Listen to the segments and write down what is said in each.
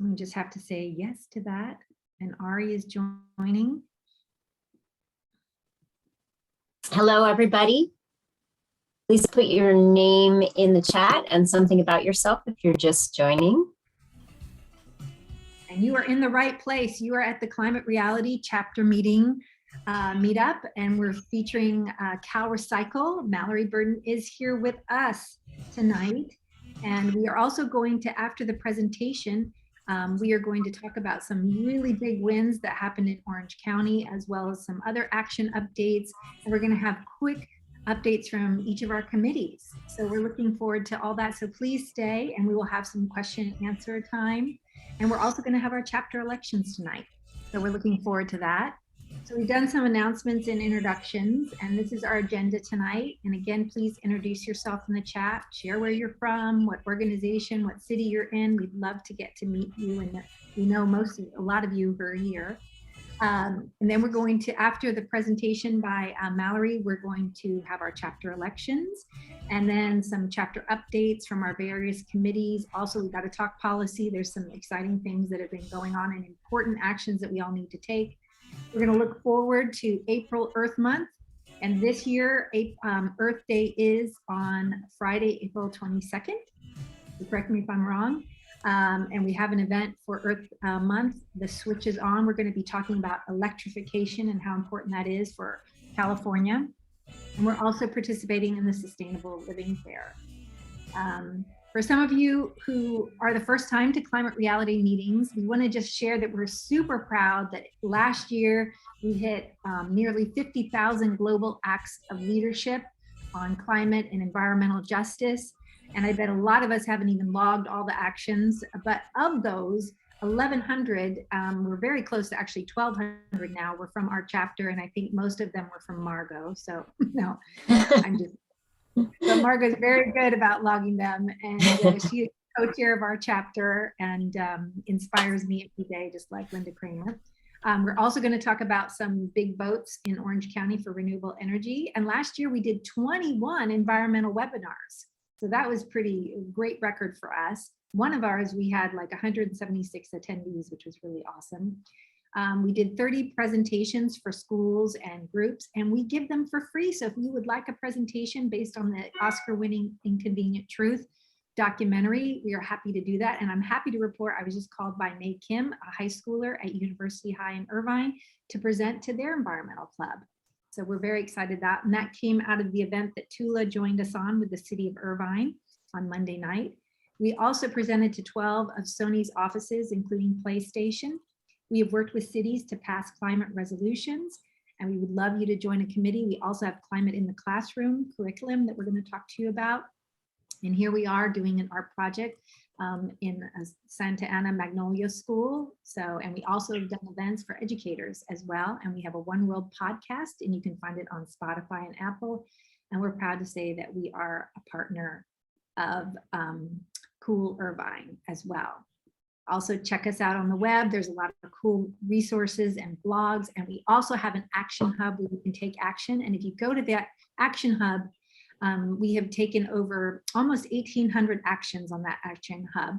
We just have to say yes to that. And Ari is joining. Hello, everybody. Please put your name in the chat and something about yourself if you're just joining. And you are in the right place. You are at the Climate Reality Chapter meeting meetup, and we're featuring CalRecycle. Mallory Burden is here with us tonight. And we are also going to, after the presentation, we are going to talk about some really big wins that happened in Orange County, as well as some other action updates. And we're going to have quick updates from each of our committees. So we're looking forward to all that. So please stay, and we will have some question and answer time. And we're also going to have our chapter elections tonight. So we're looking forward to that. So we've done some announcements and introductions, and this is our agenda tonight. And again, please introduce yourself in the chat, share where you're from, what organization, what city you're in. We'd love to get to meet you, and we know a lot of you who are here. And then we're going to, after the presentation by Mallory, we're going to have our chapter elections, and then some chapter updates from our various committees. Also, we've got to talk policy. There's some exciting things that have been going on and important actions that we all need to take. We're going to look forward to April Earth Month, and this year Earth Day is on Friday, April 22nd. So correct me if I'm wrong. And we have an event for Earth Month. The switch is on. We're going to be talking about electrification and how important that is for California. And we're also participating in the Sustainable Living Fair. For some of you who are the first time to Climate Reality meetings, we want to just share that we're super proud that last year we hit nearly 50,000 global acts of leadership on climate and environmental justice. And I bet a lot of us haven't even logged all the actions, but of those 1,100, we're very close to actually 1,200 now, were from our chapter, and I think most of them were from Margot. So no, I'm just, but Margot's very good about logging them, and she is co-chair of our chapter and inspires me every day, just like Linda Kramer. We're also going to talk about some big votes in Orange County for renewable energy. And last year we did 21 environmental webinars. So that was pretty great record for us. One of ours, we had like 176 attendees, which was really awesome. We did 30 presentations for schools and groups, and we give them for free. So if you would like a presentation based on the Oscar-winning Inconvenient Truth documentary, we are happy to do that. And I'm happy to report I was just called by May Kim, a high schooler at University High in Irvine, to present to their environmental club. So we're very excited that, and that came out of the event that Tula joined us on with the city of Irvine on Monday night. We also presented to 12 of Sony's offices, including PlayStation. We have worked with cities to pass climate resolutions, and we would love you to join a committee. We also have Climate in the Classroom curriculum that we're going to talk to you about. And here we are doing an art project in Santa Ana Magnolia School. So, and we also have done events for educators as well. And we have a One World podcast, and you can find it on Spotify and Apple. And we're proud to say that we are a partner of Cool Irvine as well. Also check us out on the web. There's a lot of cool resources and blogs. And we also have an action hub where you can take action. And if you go to that action hub, we have taken over almost 1,800 actions on that action hub.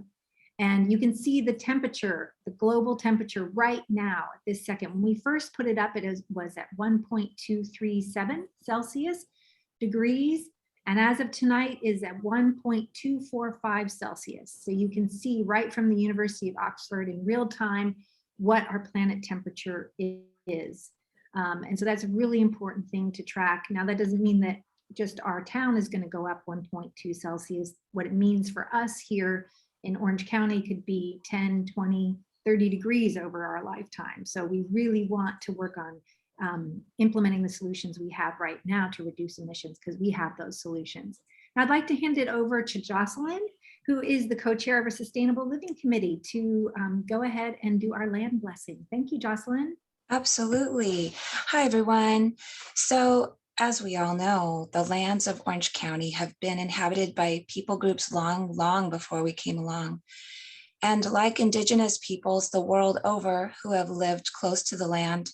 And you can see the temperature, the global temperature right now at this second. When we first put it up, it was at 1.237 Celsius degrees. And as of tonight is at 1.245 Celsius. So you can see right from the University of Oxford in real time what our planet temperature is. And so that's a really important thing to track. Now that doesn't mean that just our town is going to go up 1.2 Celsius. What it means for us here in Orange County could be 10, 20, 30 degrees over our lifetime. So we really want to work on implementing the solutions we have right now to reduce emissions, because we have those solutions. Now I'd like to hand it over to Jocelyn, who is the co-chair of our Sustainable Living Committee, to go ahead and do our land blessing. Thank you, Jocelyn. Absolutely. Hi, everyone. So as we all know, the lands of Orange County have been inhabited by people groups long before we came along. And like Indigenous peoples the world over who have lived close to the land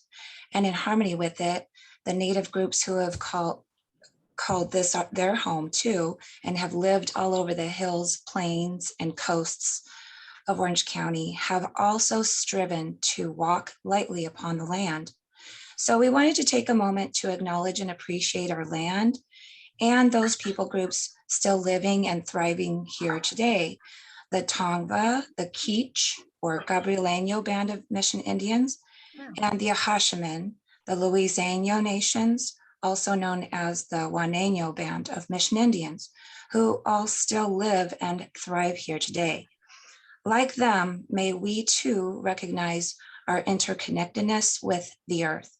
and in harmony with it, the Native groups who have called this their home too, and have lived all over the hills, plains, and coasts of Orange County have also striven to walk lightly upon the land. So we wanted to take a moment to acknowledge and appreciate our land and those people groups still living and thriving here today. The Tongva, the Keech or Gabrieleño Band of Mission Indians, and the Ahashiman, the Luiseño Nations, also known as the Juaneño Band of Mission Indians, who all still live and thrive here today. Like them, may we too recognize our interconnectedness with the earth.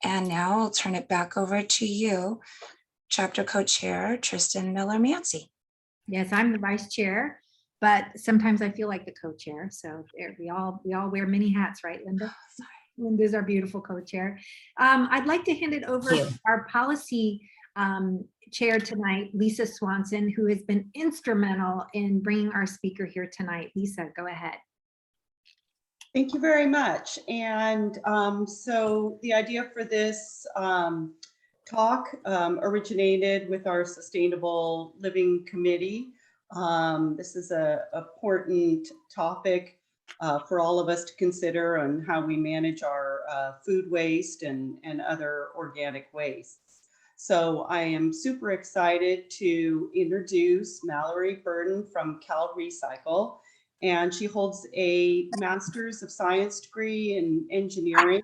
And now I'll turn it back over to you, Chapter Co-Chair Tristan Miller-Mancy. Yes, I'm the vice chair, but sometimes I feel like the co-chair. So we all wear many hats, right, Linda? Linda's our beautiful co-chair. I'd like to hand it over to our policy chair tonight, Lisa Swanson, who has been instrumental in bringing our speaker here tonight. Lisa, go ahead. Thank you very much. And so the idea for this talk originated with our Sustainable Living Committee. This is an important topic for all of us to consider on how we manage our food waste and other organic waste. So I am super excited to introduce Mallory Burden from CalRecycle, and she holds a Master's of Science degree in engineering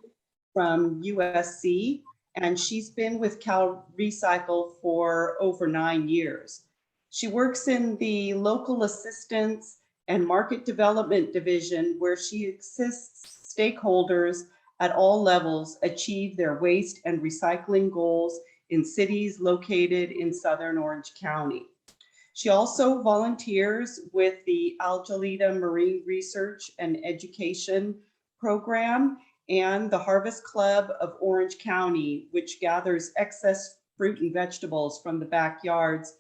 from USC, and she's been with CalRecycle for over 9 years. She works in the local assistance and market development division, where she assists stakeholders at all levels achieve their waste and recycling goals in cities located in Southern Orange County. She also volunteers with the Algelita Marine Research and Education Program and the Harvest Club of Orange County, which gathers excess fruit and vegetables from the backyards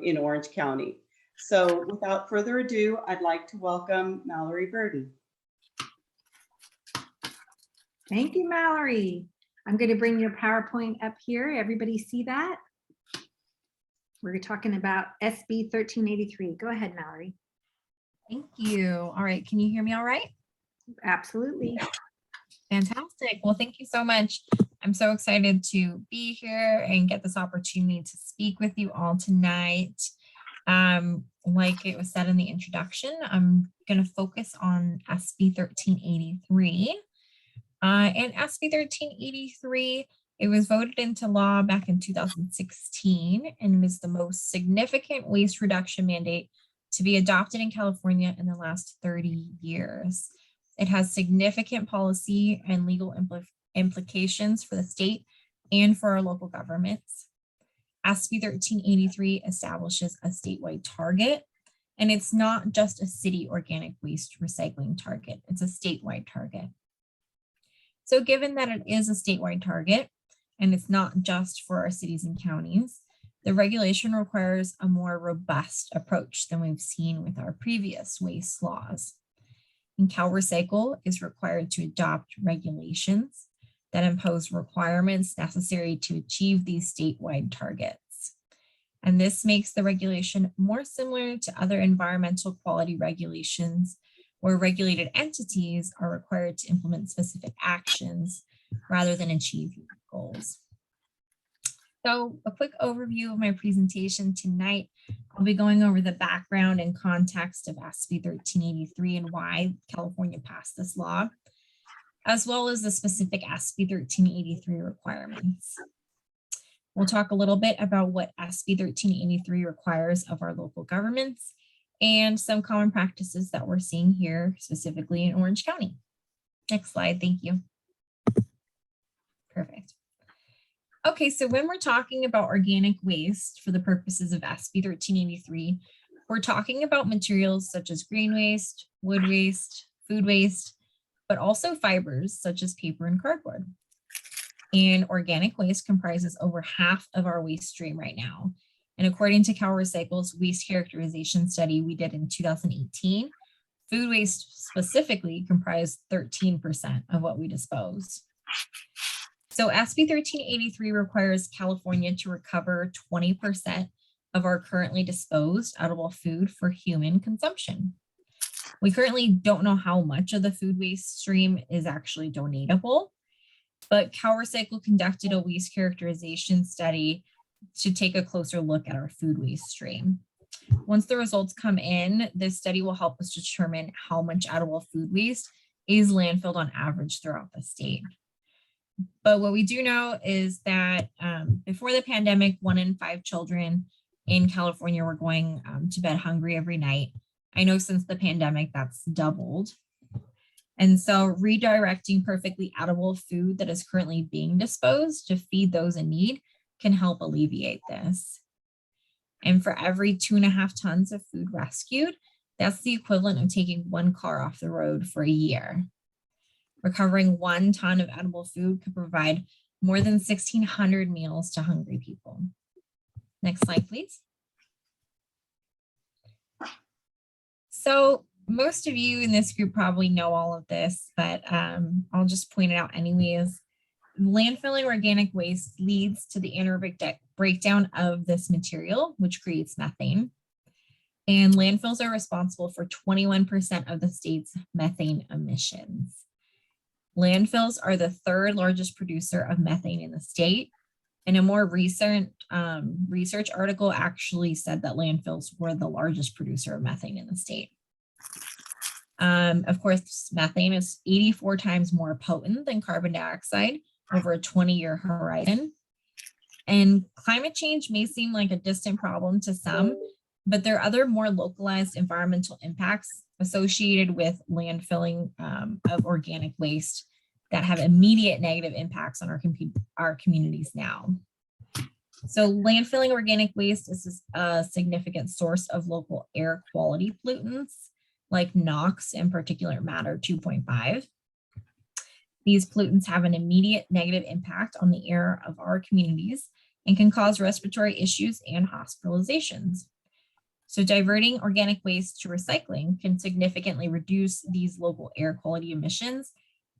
in Orange County. So without further ado, I'd like to welcome Mallory Burden. Thank you, Mallory. I'm going to bring your PowerPoint up here. Everybody see that? We're talking about SB 1383. Go ahead, Mallory. Thank you. All right. Can you hear me all right? Absolutely. Fantastic. Well, thank you so much. I'm so excited to be here and get this opportunity to speak with you all tonight. Like it was said in the introduction, I'm going to focus on SB 1383. And SB 1383, it was voted into law back in 2016 and is the most significant waste reduction mandate to be adopted in California in the last 30 years. It has significant policy and legal implications for the state and for our local governments. SB 1383 establishes a statewide target, and it's not just a city organic waste recycling target, it's a statewide target. So given that it is a statewide target, and it's not just for our cities and counties, the regulation requires a more robust approach than we've seen with our previous waste laws. And CalRecycle is required to adopt regulations that impose requirements necessary to achieve these statewide targets. And this makes the regulation more similar to other environmental quality regulations, where regulated entities are required to implement specific actions rather than achieve goals. So a quick overview of my presentation tonight. I'll be going over the background and context of SB 1383 and why California passed this law, as well as the specific SB 1383 requirements. We'll talk a little bit about what SB 1383 requires of our local governments and some common practices that we're seeing here, specifically in Orange County. Next slide, thank you. Perfect. Okay, so when we're talking about organic waste for the purposes of SB 1383, we're talking about materials such as green waste, wood waste, food waste, but also fibers such as paper and cardboard. And organic waste comprises over half of our waste stream right now. And according to CalRecycle's waste characterization study we did in 2018, food waste specifically comprised 13% of what we dispose. So SB 1383 requires California to recover 20% of our currently disposed edible food for human consumption. We currently don't know how much of the food waste stream is actually donatable, but CalRecycle conducted a waste characterization study to take a closer look at our food waste stream. Once the results come in, this study will help us determine how much edible food waste is landfilled on average throughout the state. But what we do know is that before the pandemic, 1 in 5 children in California were going to bed hungry every night. I know since the pandemic, that's doubled. And so redirecting perfectly edible food that is currently being disposed to feed those in need can help alleviate this. And for every 2.5 tons of food rescued, that's the equivalent of taking 1 car off the road for a year. Recovering 1 ton of edible food could provide more than 1,600 meals to hungry people. Next slide, please. So most of you in this group probably know all of this, but I'll just point it out anyways. Landfilling organic waste leads to the anaerobic breakdown of this material, which creates methane. And landfills are responsible for 21% of the state's methane emissions. Landfills are the 3rd largest producer of methane in the state. And a more recent research article actually said that landfills were the largest producer of methane in the state. Of course, methane is 84 times more potent than carbon dioxide over a 20-year horizon. And climate change may seem like a distant problem to some, but there are other more localized environmental impacts associated with landfilling of organic waste that have immediate negative impacts on our communities now. So landfilling organic waste is a significant source of local air quality pollutants like NOx and particulate matter 2.5. These pollutants have an immediate negative impact on the air of our communities and can cause respiratory issues and hospitalizations. So diverting organic waste to recycling can significantly reduce these local air quality emissions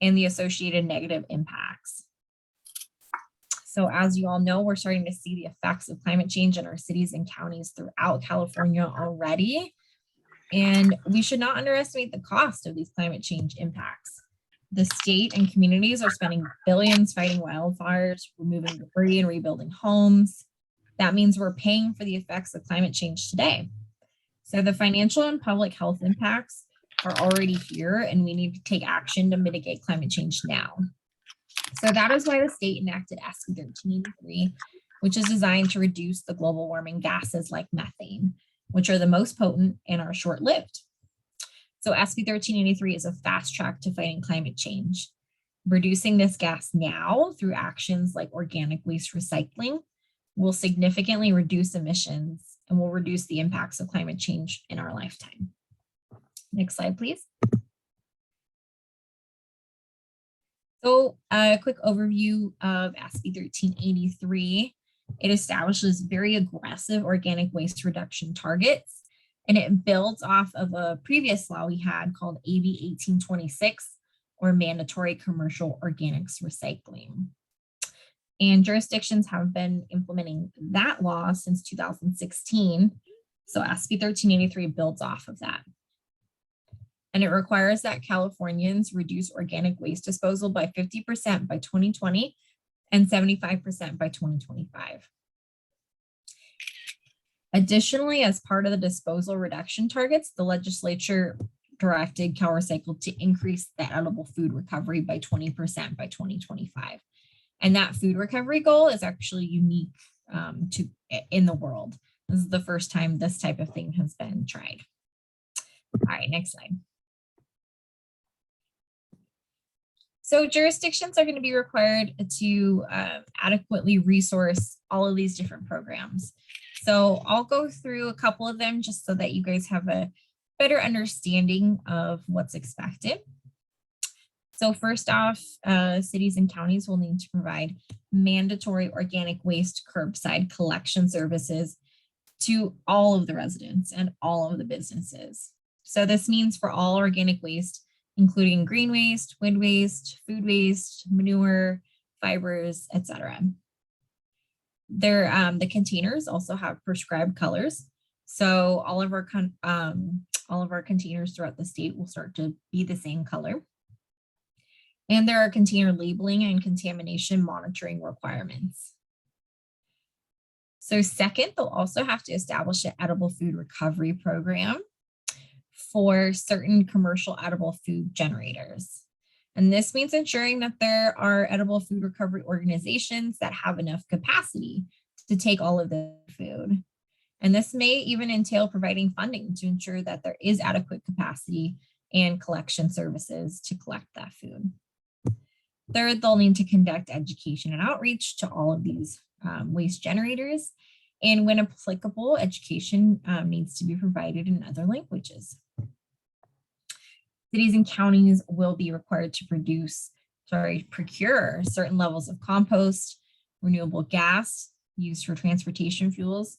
and the associated negative impacts. So as you all know, we're starting to see the effects of climate change in our cities and counties throughout California already. And we should not underestimate the cost of these climate change impacts. The state and communities are spending billions fighting wildfires, removing debris and rebuilding homes. That means we're paying for the effects of climate change today. So the financial and public health impacts are already here, and we need to take action to mitigate climate change now. So that is why the state enacted SB 1383, which is designed to reduce the global warming gases like methane, which are the most potent and are short-lived. So SB 1383 is a fast track to fighting climate change. Reducing this gas now through actions like organic waste recycling will significantly reduce emissions and will reduce the impacts of climate change in our lifetime. Next slide, please. So a quick overview of SB 1383. It establishes very aggressive organic waste reduction targets, and it builds off of a previous law we had called AB 1826, or Mandatory Commercial Organics Recycling. And jurisdictions have been implementing that law since 2016. So SB 1383 builds off of that. And it requires that Californians reduce organic waste disposal by 50% by 2020 and 75% by 2025. Additionally, as part of the disposal reduction targets, the legislature directed CalRecycle to increase the edible food recovery by 20% by 2025. And that food recovery goal is actually unique in the world. This is the first time this type of thing has been tried. All right, next slide. So jurisdictions are going to be required to adequately resource all of these different programs. So I'll go through a couple of them just so that you guys have a better understanding of what's expected. So first off, cities and counties will need to provide mandatory organic waste curbside collection services to all of the residents and all of the businesses. So this means for all organic waste, including green waste, wood waste, food waste, manure, fibers, etc. The containers also have prescribed colors. So all of our All of our containers throughout the state will start to be the same color. And there are container labeling and contamination monitoring requirements. So second, they'll also have to establish an edible food recovery program for certain commercial edible food generators. And this means ensuring that there are edible food recovery organizations that have enough capacity to take all of the food. And this may even entail providing funding to ensure that there is adequate capacity and collection services to collect that food. Third, they'll need to conduct education and outreach to all of these waste generators. And when applicable, education needs to be provided in other languages. Cities and counties will be required to procure certain levels of compost, renewable gas used for transportation fuels,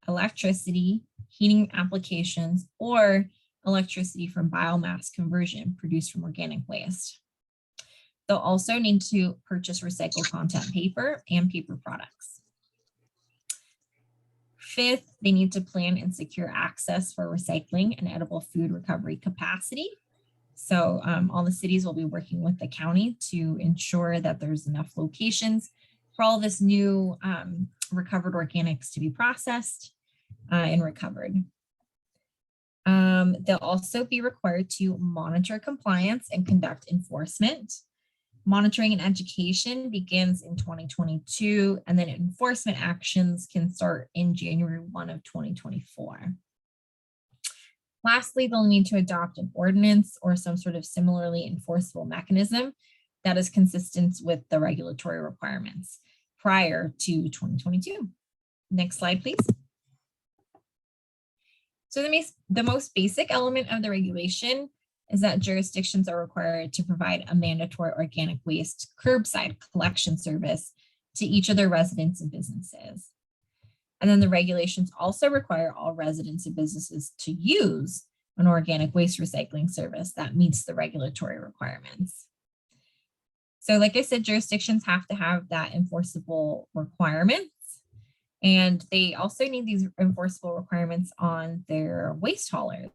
electricity, heating applications, or electricity from biomass conversion produced from organic waste. They'll also need to purchase recycled content paper and paper products. Fifth, they need to plan and secure access for recycling and edible food recovery capacity. So all the cities will be working with the county to ensure that there's enough locations for all this new recovered organics to be processed and recovered. They'll also be required to monitor compliance and conduct enforcement. Monitoring and education begins in 2022, and then enforcement actions can start in January 1 of 2024. Lastly, they'll need to adopt an ordinance or some sort of similarly enforceable mechanism that is consistent with the regulatory requirements prior to 2022. Next slide, please. So the most basic element of the regulation is that jurisdictions are required to provide a mandatory organic waste curbside collection service to each of their residents and businesses. And then the regulations also require all residents and businesses to use an organic waste recycling service that meets the regulatory requirements. So like I said, jurisdictions have to have that enforceable requirements, and they also need these enforceable requirements on their waste haulers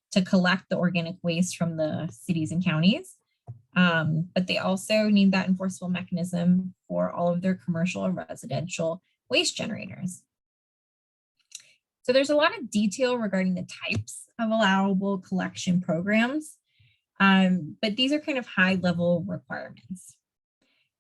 to collect the organic waste from the cities and counties. But they also need that enforceable mechanism for all of their commercial and residential waste generators. So there's a lot of detail regarding the types of allowable collection programs, but these are kind of high-level requirements.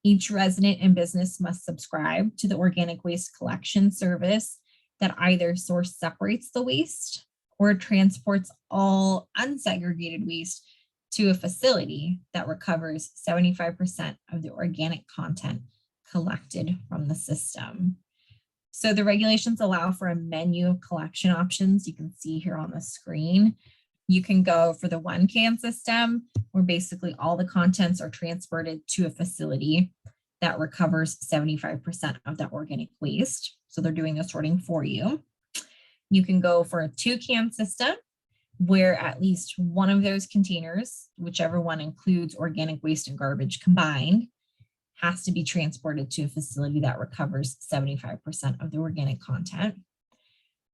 Each resident and business must subscribe to the organic waste collection service that either source separates the waste or transports all unsegregated waste to a facility that recovers 75% of the organic content collected from the system. So the regulations allow for a menu of collection options you can see here on the screen. You can go for the 1-can system, where basically all the contents are transported to a facility that recovers 75% of that organic waste. So they're doing the sorting for you. You can go for a 2-can system, where at least one of those containers, whichever one includes organic waste and garbage combined, has to be transported to a facility that recovers 75% of the organic content.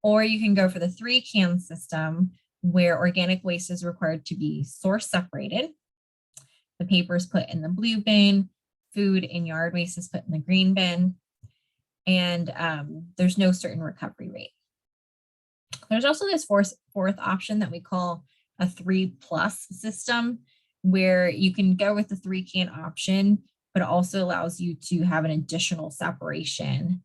Or you can go for the 3-can system, where organic waste is required to be source separated. The paper is put in the blue bin, food and yard waste is put in the green bin, and there's no certain recovery rate. There's also this fourth option that we call a 3+ system, where you can go with the 3-can option, but it also allows you to have an additional separation.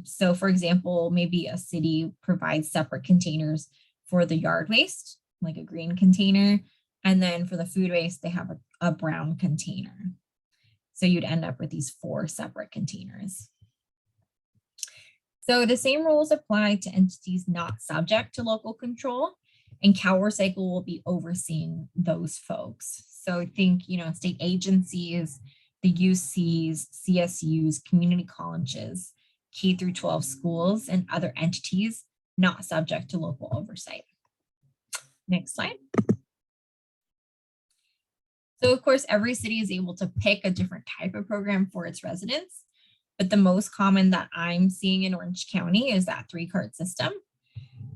So for example, maybe a city provides separate containers for the yard waste, like a green container, and then for the food waste, they have a brown container. So you'd end up with these 4 separate containers. So the same rules apply to entities not subject to local control, and CalRecycle will be overseeing those folks. So think, state agencies, the UCs, CSUs, community colleges, K-12 schools, and other entities not subject to local oversight. Next slide. So of course, every city is able to pick a different type of program for its residents, but the most common that I'm seeing in Orange County is that 3-cart system.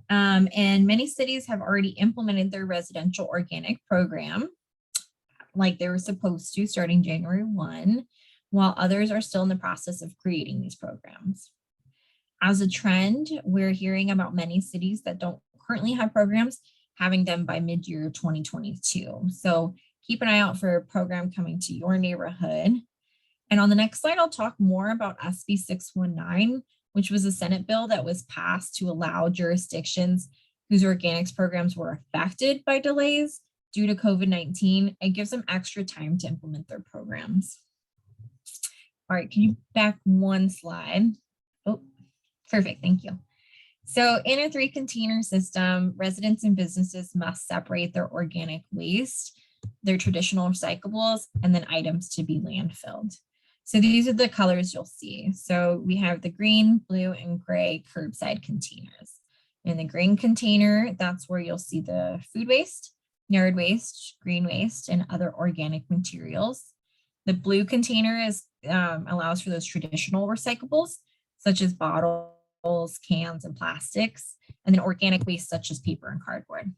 And many cities have already implemented their residential organic program like they were supposed to starting January 1, while others are still in the process of creating these programs. As a trend, we're hearing about many cities that don't currently have programs having them by mid-year 2022. So keep an eye out for a program coming to your neighborhood. And on the next slide, I'll talk more about SB 619, which was a Senate bill that was passed to allow jurisdictions whose organics programs were affected by delays due to COVID-19 and gives them extra time to implement their programs. All right, can you back one slide? Oh, perfect, thank you. So in a 3-container system, residents and businesses must separate their organic waste, their traditional recyclables, and then items to be landfilled. So these are the colors you'll see. So we have the green, blue, and gray curbside containers. In the green container, that's where you'll see the food waste, yard waste, green waste, and other organic materials. The blue container allows for those traditional recyclables, such as bottles, cans, and plastics, and then organic waste such as paper and cardboard.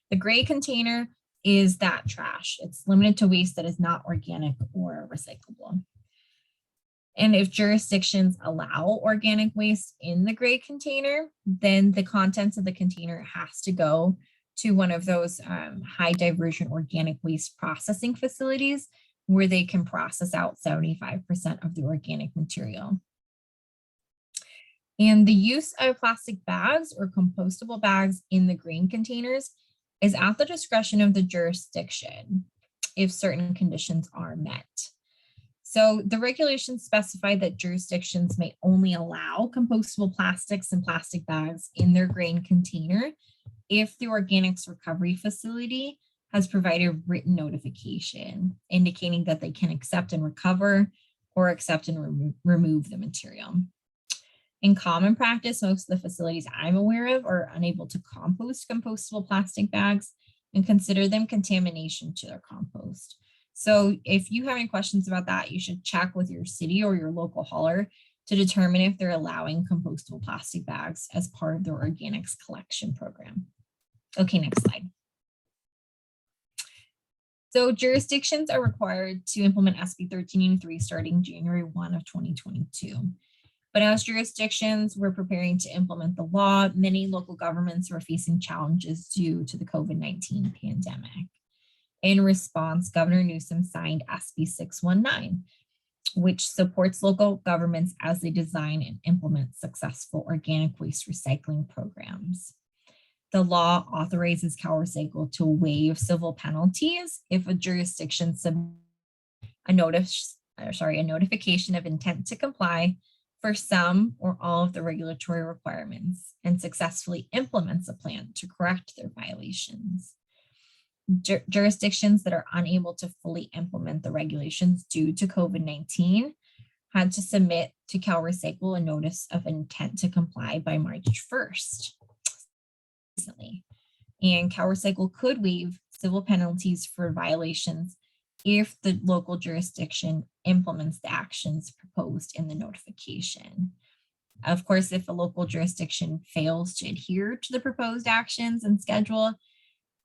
The gray container is that trash. It's limited to waste that is not organic or recyclable. And if jurisdictions allow organic waste in the gray container, then the contents of the container has to go to one of those high diversion organic waste processing facilities where they can process out 75% of the organic material. And the use of plastic bags or compostable bags in the green containers is at the discretion of the jurisdiction if certain conditions are met. So the regulations specify that jurisdictions may only allow compostable plastics and plastic bags in their grain container if the organics recovery facility has provided written notification indicating that they can accept and recover or accept and remove the material. In common practice, most of the facilities I'm aware of are unable to compost compostable plastic bags and consider them contamination to their compost. So if you have any questions about that, you should check with your city or your local hauler to determine if they're allowing compostable plastic bags as part of their organics collection program. Okay, next slide. So jurisdictions are required to implement SB 1383 starting January 1 of 2022. But as jurisdictions were preparing to implement the law, many local governments were facing challenges due to the COVID-19 pandemic. In response, Governor Newsom signed SB 619, which supports local governments as they design and implement successful organic waste recycling programs. The law authorizes CalRecycle to waive civil penalties if a jurisdiction submits a notification of intent to comply for some or all of the regulatory requirements and successfully implements a plan to correct their violations. Jurisdictions that are unable to fully implement the regulations due to COVID-19 had to submit to CalRecycle a notice of intent to comply by March 1st. Recently. And CalRecycle could waive civil penalties for violations if the local jurisdiction implements the actions proposed in the notification. Of course, if a local jurisdiction fails to adhere to the proposed actions and schedule,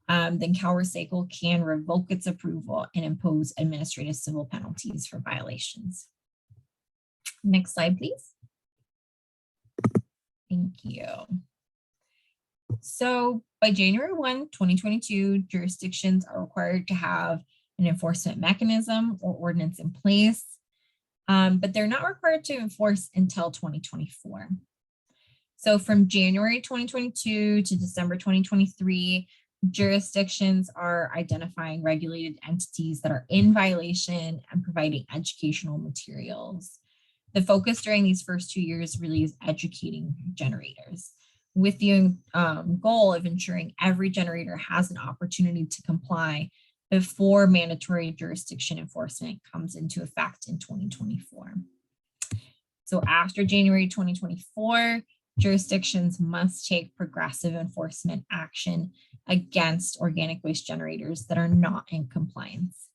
then CalRecycle can revoke its approval and impose administrative civil penalties for violations. Next slide, please. Thank you. So by January 1, 2022, jurisdictions are required to have an enforcement mechanism or ordinance in place, but they're not required to enforce until 2024. So from January 2022 to December 2023, jurisdictions are identifying regulated entities that are in violation and providing educational materials. The focus during these first 2 years really is educating generators with the goal of ensuring every generator has an opportunity to comply before mandatory jurisdiction enforcement comes into effect in 2024. So after January 2024, jurisdictions must take progressive enforcement action against organic waste generators that are not in compliance.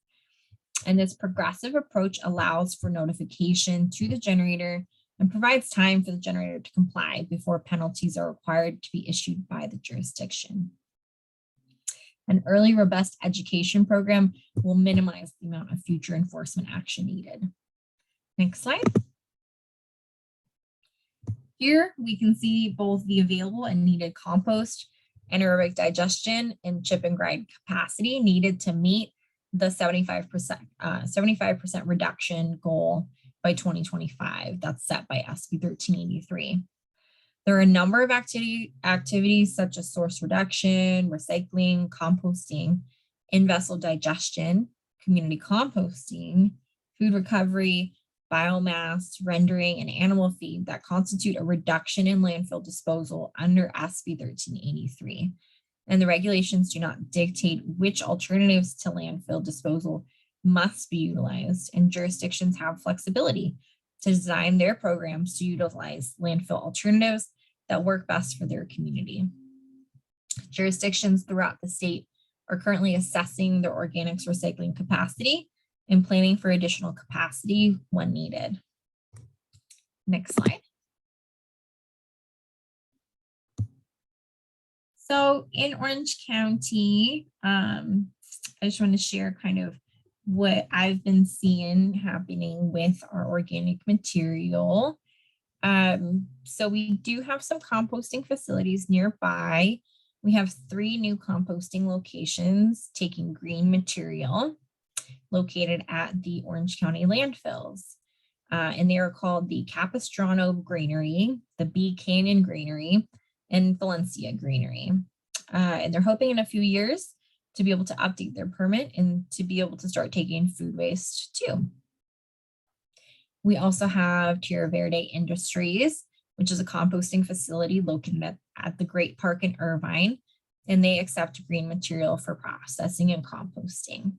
And this progressive approach allows for notification to the generator and provides time for the generator to comply before penalties are required to be issued by the jurisdiction. An early robust education program will minimize the amount of future enforcement action needed. Next slide. Here we can see both the available and needed compost, anaerobic digestion, and chip and grind capacity needed to meet the 75% reduction goal by 2025 that's set by SB 1383. There are a number of activities such as source reduction, recycling, composting, in-vessel digestion, community composting, food recovery, biomass, rendering, and animal feed that constitute a reduction in landfill disposal under SB 1383. And the regulations do not dictate which alternatives to landfill disposal must be utilized, and jurisdictions have flexibility to design their programs to utilize landfill alternatives that work best for their community. Jurisdictions throughout the state are currently assessing their organics recycling capacity and planning for additional capacity when needed. Next slide. So in Orange County, I just want to share kind of what I've been seeing happening with our organic material. So we do have some composting facilities nearby. We have 3 new composting locations taking green material located at the Orange County landfills. And they are called the Capistrano Granary, the Bee Canyon Granary, and Valencia Granary. And they're hoping in a few years to be able to update their permit and to be able to start taking food waste too. We also have Tierra Verde Industries, which is a composting facility located at the Great Park in Irvine, and they accept green material for processing and composting.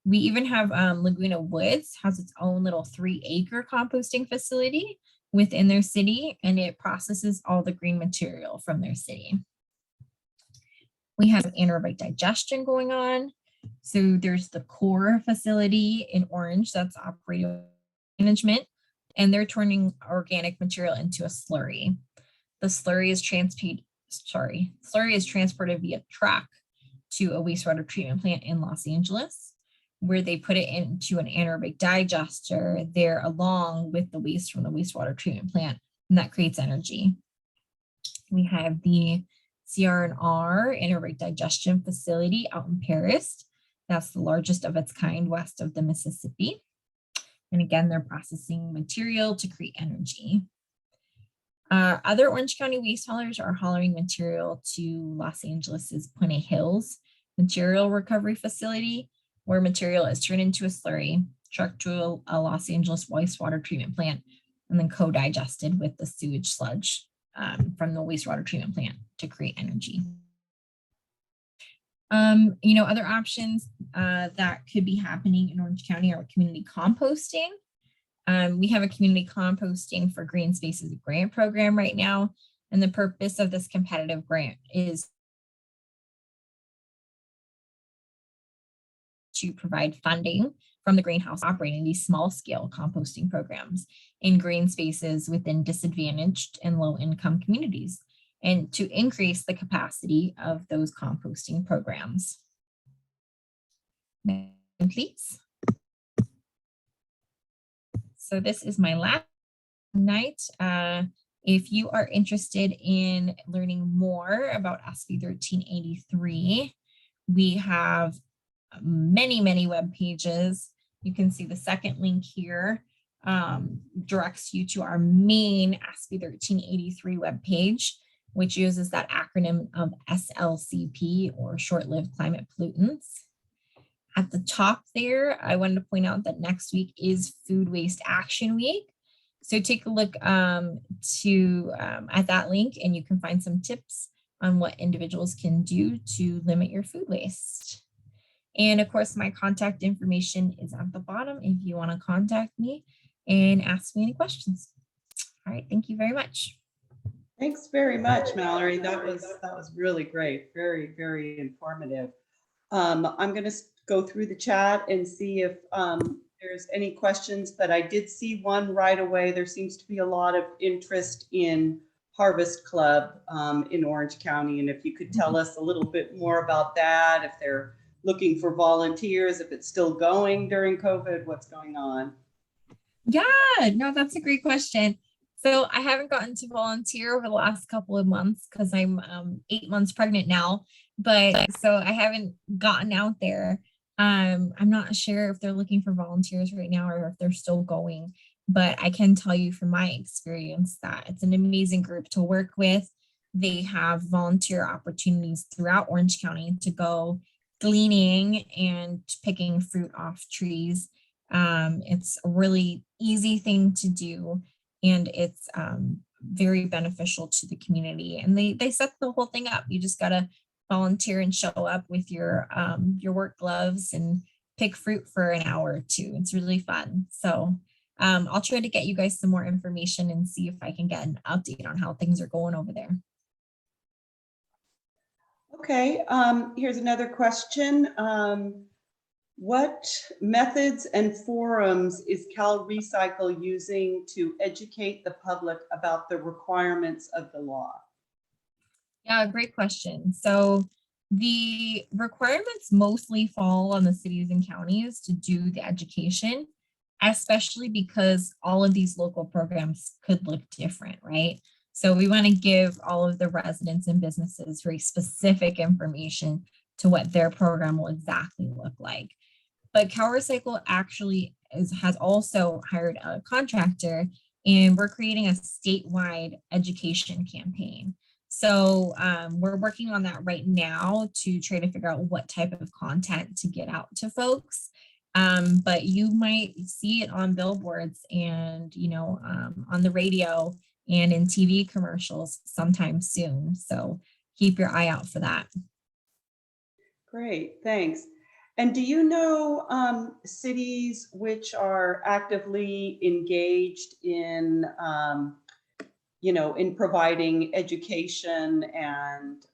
We even have Laguna Woods has its own little 3-acre composting facility within their city, and it processes all the green material from their city. We have anaerobic digestion going on. So there's the core facility in Orange that's operating management, and they're turning organic material into a slurry. The slurry is transported via truck to a wastewater treatment plant in Los Angeles, where they put it into an anaerobic digester there along with the waste from the wastewater treatment plant, and that creates energy. We have the CR&R anaerobic digestion facility out in Paris. That's the largest of its kind west of the Mississippi. And again, they're processing material to create energy. Other Orange County waste haulers are hauling material to Los Angeles's Puente Hills material recovery facility, where material is turned into a slurry, trucked to a Los Angeles wastewater treatment plant, and then co-digested with the sewage sludge from the wastewater treatment plant to create energy. Other options that could be happening in Orange County are community composting. We have a community composting for green spaces grant program right now. And the purpose of this competitive grant is to provide funding from the greenhouse operating these small scale composting programs in green spaces within disadvantaged and low income communities, and to increase the capacity of those composting programs. Next, please. So this is my last night. If you are interested in learning more about SB 1383, we have many web pages. You can see the second link here directs you to our main SB 1383 web page, which uses that acronym of SLCP, or short-lived climate pollutants. At the top there, I wanted to point out that next week is Food Waste Action Week. So take a look at that link, and you can find some tips on what individuals can do to limit your food waste. And of course, my contact information is at the bottom if you want to contact me and ask me any questions. All right, thank you very much. Thanks very much, Mallory. That was really great. Very informative. I'm going to go through the chat and see if there's any questions, but I did see one right away. There seems to be a lot of interest in Harvest Club in Orange County. And if you could tell us a little bit more about that, if they're looking for volunteers, if it's still going during COVID, what's going on? Yeah, no, that's a great question. So I haven't gotten to volunteer over the last couple of months because I'm 8 months pregnant now, but so I haven't gotten out there. I'm not sure if they're looking for volunteers right now or if they're still going, but I can tell you from my experience that it's an amazing group to work with. They have volunteer opportunities throughout Orange County to go gleaning and picking fruit off trees. It's a really easy thing to do, and it's very beneficial to the community. And they set the whole thing up. You just gotta volunteer and show up with your work gloves and pick fruit for an hour or two. It's really fun. So I'll try to get you guys some more information and see if I can get an update on how things are going over there. Okay, here's another question. What methods and forums is CalRecycle using to educate the public about the requirements of the law? Yeah, great question. So the requirements mostly fall on the cities and counties to do the education, especially because all of these local programs could look different, right? So we want to give all of the residents and businesses very specific information to what their program will exactly look like. But CalRecycle actually has also hired a contractor, and we're creating a statewide education campaign. So we're working on that right now to try to figure out what type of content to get out to folks. But you might see it on billboards and, on the radio and in TV commercials sometime soon. So keep your eye out for that. Great, thanks. And do you know cities which are actively engaged in, in providing education and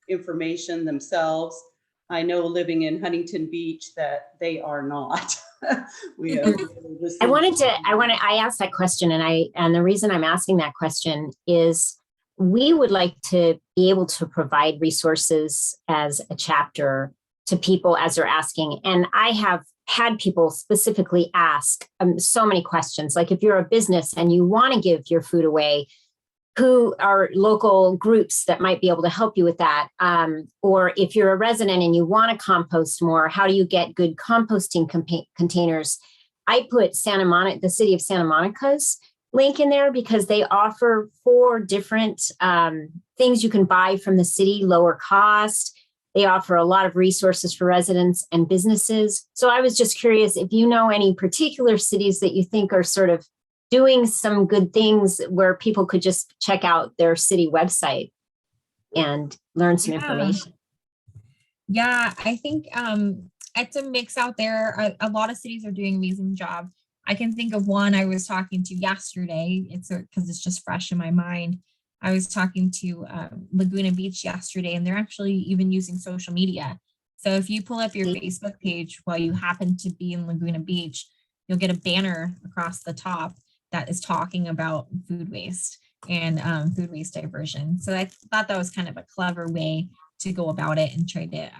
information themselves? I know living in Huntington Beach that they are not. I asked that question, and the reason I'm asking that question is we would like to be able to provide resources as a chapter to people as they're asking. And I have had people specifically ask so many questions, like if you're a business and you want to give your food away, who are local groups that might be able to help you with that? Or if you're a resident and you want to compost more, how do you get good composting containers? I put the city of Santa Monica's link in there because they offer 4 different things you can buy from the city, lower cost. They offer a lot of resources for residents and businesses. So I was just curious if you know any particular cities that you think are sort of doing some good things where people could just check out their city website and learn some information. Yeah, I think it's a mix out there. A lot of cities are doing an amazing job. I can think of one I was talking to yesterday. Because it's just fresh in my mind. I was talking to Laguna Beach yesterday, and they're actually even using social media. So if you pull up your Facebook page while you happen to be in Laguna Beach, you'll get a banner across the top that is talking about food waste and food waste diversion. So I thought that was kind of a clever way to go about it and try to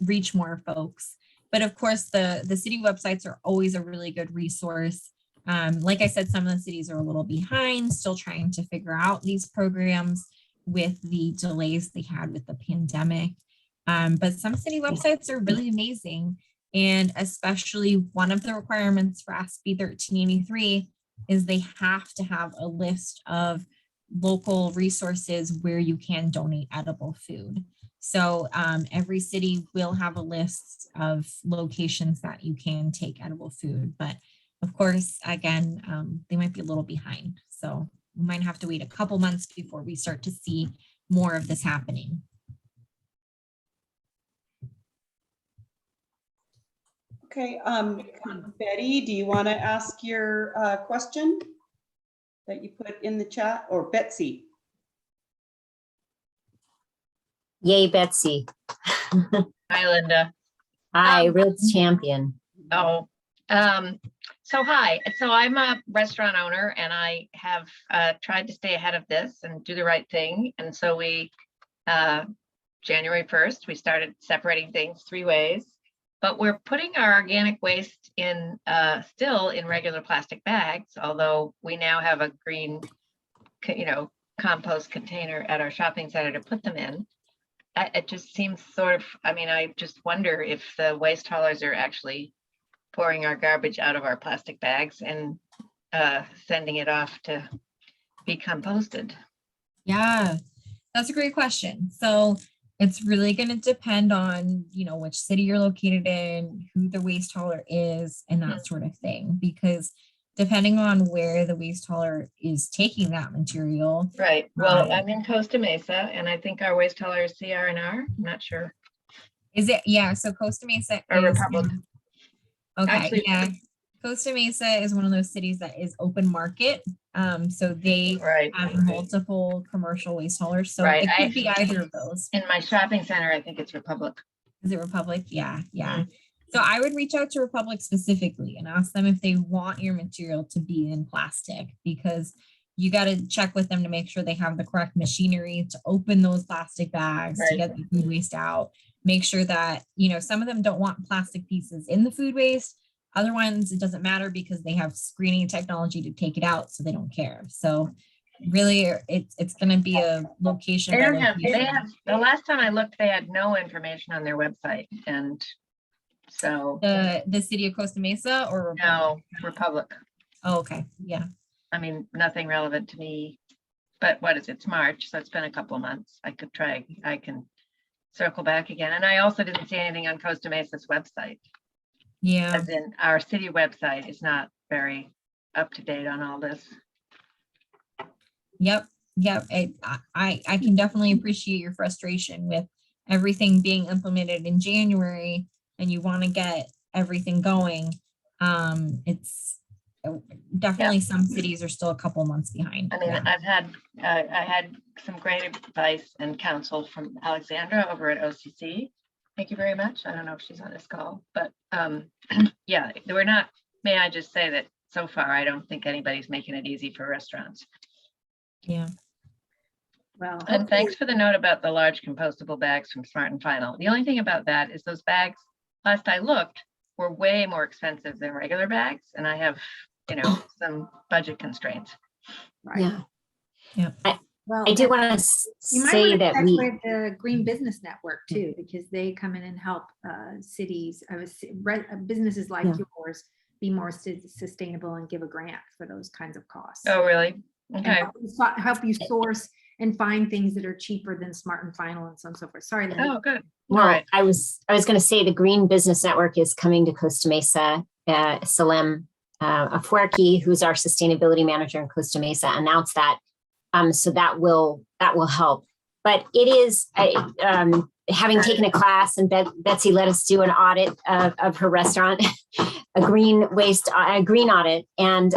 reach more folks. But of course, the city websites are always a really good resource. Like I said, some of the cities are a little behind, still trying to figure out these programs with the delays they had with the pandemic. But some city websites are really amazing. And especially one of the requirements for SB 1383 is they have to have a list of local resources where you can donate edible food. So every city will have a list of locations that you can take edible food. But of course, again, they might be a little behind. So we might have to wait a couple months before we start to see more of this happening. Okay, Betty, do you want to ask your question that you put in the chat, or Betsy? Yay, Betsy. Hi, Linda. Hi, real champion. Oh, So hi, so I'm a restaurant owner and I have tried to stay ahead of this and do the right thing. And so January 1st, we started separating things 3 ways, but we're putting our organic waste in still in regular plastic bags, although we now have a green, compost container at our shopping center to put them in. It just seems sort of, I just wonder if the waste haulers are actually pouring our garbage out of our plastic bags and sending it off to be composted. Yeah, that's a great question. So it's really going to depend on, which city you're located in, who the waste hauler is, and that sort of thing. Because depending on where the waste hauler is taking that material. Right. Well, I'm in Costa Mesa, and I think our waste hauler is CR&R. I'm not sure. Is it? Yeah. So Costa Mesa Or is, Republic. Okay. Actually, yeah. Costa Mesa is one of those cities that is open market. So they right. have multiple commercial waste haulers. So Right. it could be either of those. In my shopping center, I think it's Republic. Is it Republic? Yeah. Yeah. So I would reach out to Republic specifically and ask them if they want your material to be in plastic, because you got to check with them to make sure they have the correct machinery to open those plastic bags, to get the food waste out. Make sure that, some of them don't want plastic pieces in the food waste. Other ones, it doesn't matter because they have screening technology to take it out, so they don't care. So really, it's going to be a location. They have, the last time I looked, they had no information on their website. And so the city of Costa Mesa or Republic? No, Republic. Oh, okay. Yeah. Nothing relevant to me, but what is it? It's March, so it's been a couple of months. I can circle back again. And I also didn't see anything on Costa Mesa's website. Yeah. As in our city website is not very up to date on all this. Yep. I can definitely appreciate your frustration with everything being implemented in January and you want to get everything going. It's definitely some cities are still a couple months behind. I had some great advice and counsel from Alexandra over at OCC. Thank you very much. I don't know if she's on this call, but yeah, we're not, may I just say that so far, I don't think anybody's making it easy for restaurants. Yeah. Well, and thanks for the note about the large compostable bags from Smart and Final. The only thing about that is those bags, last I looked, were way more expensive than regular bags. And I have, some budget constraints. Right. Yeah. Well, I do want to say that we with the Green Business Network too, because they come in and help cities, businesses like yours be more sustainable and give a grant for those kinds of costs. Oh, really? Okay. And help you source and find things that are cheaper than Smart and Final and so on and so forth. Sorry, Linda. Oh, good. Well, right. I was going to say the Green Business Network is coming to Costa Mesa. Salem Afwerki, who's our sustainability manager in Costa Mesa, announced that. So that will help. But it is having taken a class, and Betsy let us do an audit of her restaurant, a green audit, and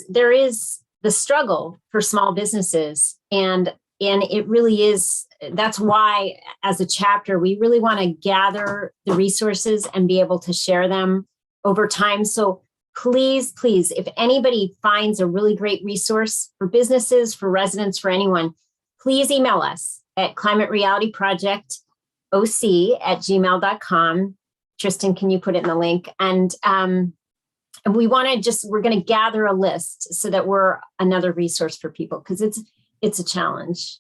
there is the struggle for small businesses, and it really is. That's why, as a chapter, we really want to gather the resources and be able to share them over time. So please, if anybody finds a really great resource for businesses, for residents, for anyone, please email us at climaterealityprojectoc@gmail.com. Tristan, can you put it in the link? And we're going to gather a list so that we're another resource for people, because it's a challenge.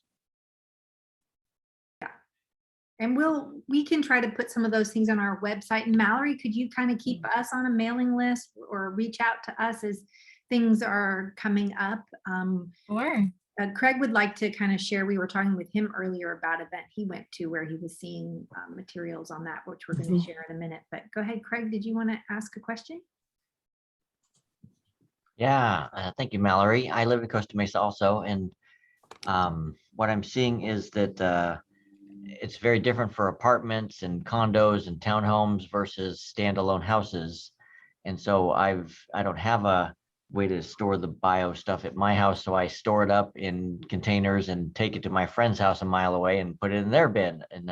And we can try to put some of those things on our website. And Mallory, could you kind of keep us on a mailing list or reach out to us as things are coming up? Sure. Craig would like to kind of share. We were talking with him earlier about an event he went to where he was seeing materials on that, which we're going to share in a minute. But go ahead, Craig. Did you want to ask a question? Yeah, thank you, Mallory. I live in Costa Mesa also, and what I'm seeing is that it's very different for apartments and condos and townhomes versus standalone houses. And so I don't have a way to store the bio stuff at my house, so I store it up in containers and take it to my friend's house a mile away and put it in their bin. And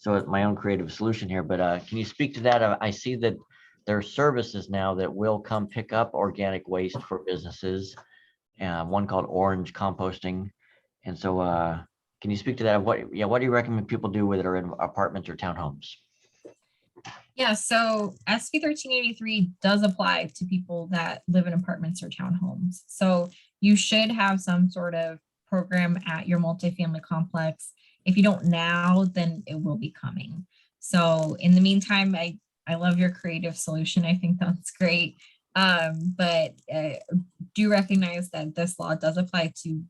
So it's my own creative solution here, but can you speak to that? I see that there are services now that will come pick up organic waste for businesses. One called Orange Composting. And so can you speak to that? What do you recommend people do with it or in apartments or townhomes? Yeah, so SB 1383 does apply to people that live in apartments or townhomes. So you should have some sort of program at your multifamily complex. If you don't now, then it will be coming. So in the meantime, I love your creative solution. I think that's great. But do recognize that this law does apply to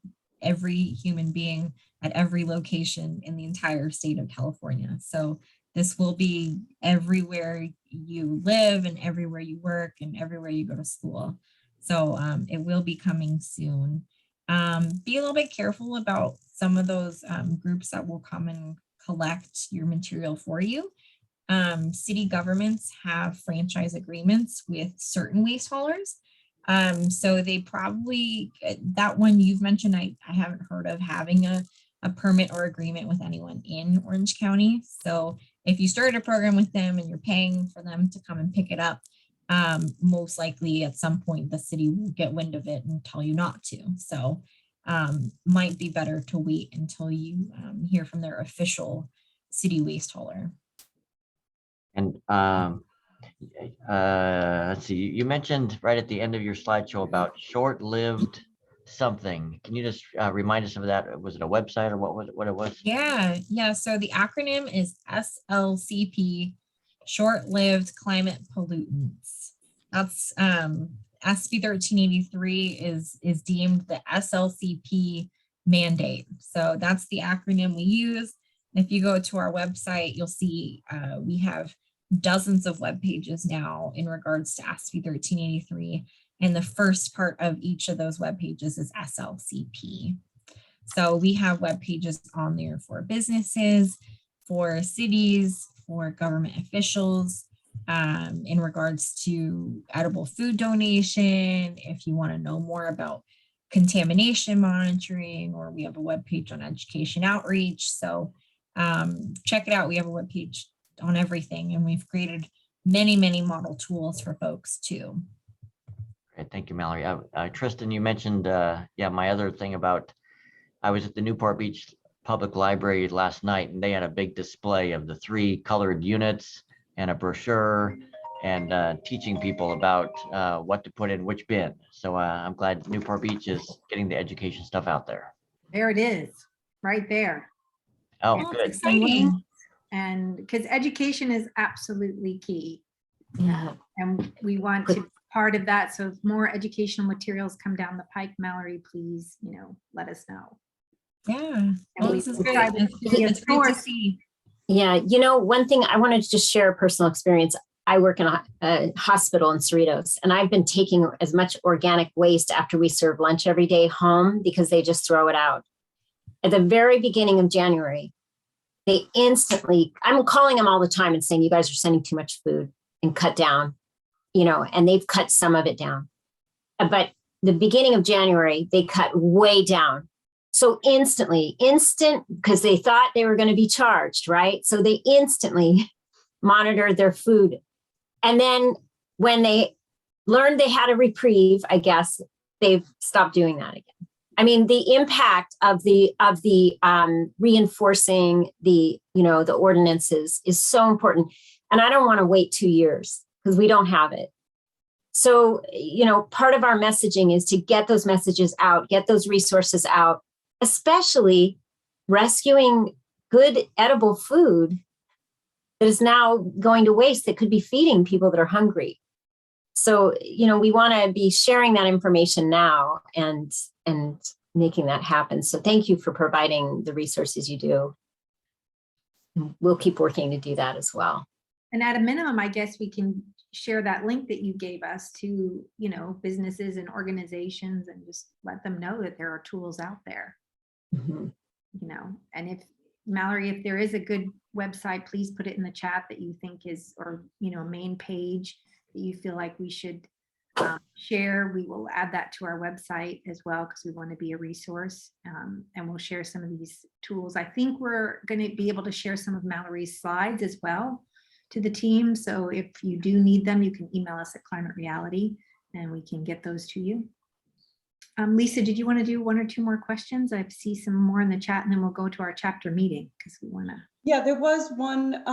every human being at every location in the entire state of California. So this will be everywhere you live and everywhere you work and everywhere you go to school. So it will be coming soon. Be a little bit careful about some of those groups that will come and collect your material for you. City governments have franchise agreements with certain waste haulers. So they probably, that one you've mentioned, I haven't heard of having a permit or agreement with anyone in Orange County. So if you start a program with them and you're paying for them to come and pick it up, most likely at some point the city will get wind of it and tell you not to. So might be better to wait until you hear from their official city waste hauler. And let's see, you mentioned right at the end of your slideshow about short-lived something. Can you just remind us of that? Was it a website or what it was? Yeah. So the acronym is SLCP, short-lived climate pollutants. That's SB 1383 is deemed the SLCP mandate. So that's the acronym we use. If you go to our website, you'll see we have dozens of web pages now in regards to SB 1383. And the first part of each of those web pages is SLCP. So we have web pages on there for businesses, for cities, for government officials, in regards to edible food donation. If you want to know more about contamination monitoring, or we have a web page on education outreach. So check it out. We have a web page on everything, and we've created many, many model tools for folks too. Great, thank you, Mallory. Tristan, you mentioned, my other thing about, I was at the Newport Beach Public Library last night, and they had a big display of the 3 colored units and a brochure and teaching people about what to put in which bin. So I'm glad Newport Beach is getting the education stuff out there. There it is, right there. Oh, Oh, good. it's exciting. And because education is absolutely key. Yeah. And we want to be part of that. So if more educational materials come down the pike, Mallory, please, let us know. Yeah. And Well, we this is will great. try to be a It's great to source. see. Yeah, one thing I wanted to just share a personal experience. I work in a hospital in Cerritos, and I've been taking as much organic waste after we serve lunch every day home because they just throw it out. At the very beginning of January, they instantly, I'm calling them all the time and saying, you guys are sending too much food and cut down, and they've cut some of it down. But the beginning of January, they cut way down. So instant, because they thought they were going to be charged, right? So they instantly monitored their food. And then when they learned they had a reprieve, I guess they've stopped doing that again. I mean, the impact of the reinforcing the ordinances is so important. And I don't want to wait 2 years because we don't have it. So, part of our messaging is to get those messages out, get those resources out, especially rescuing good edible food that is now going to waste that could be feeding people that are hungry. So, we want to be sharing that information now and making that happen. So thank you for providing the resources you do. We'll keep working to do that as well. And at a minimum, I guess we can share that link that you gave us to, businesses and organizations and just let them know that there are tools out there. Mm-hmm. And if Mallory, if there is a good website, please put it in the chat that you think is, or, a main page that you feel like we should share. We will add that to our website as well because we want to be a resource, and we'll share some of these tools. I think we're going to be able to share some of Mallory's slides as well to the team. So if you do need them, you can email us at Climate Reality and we can get those to you. Lisa, did you want to do one or two more questions? I see some more in the chat, and then we'll go to our chapter meeting because we want to. Yeah, there was one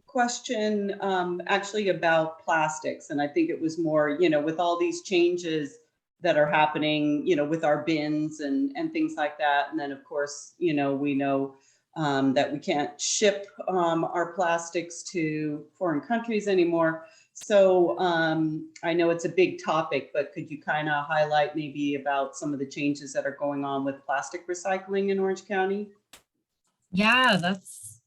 question actually about plastics. And I think it was more, with all these changes that are happening, with our bins and things like that. And then, of course, we know that we can't ship our plastics to foreign countries anymore. So I know it's a big topic, but could you kind of highlight maybe about some of the changes that are going on with plastic recycling in Orange County? Yeah,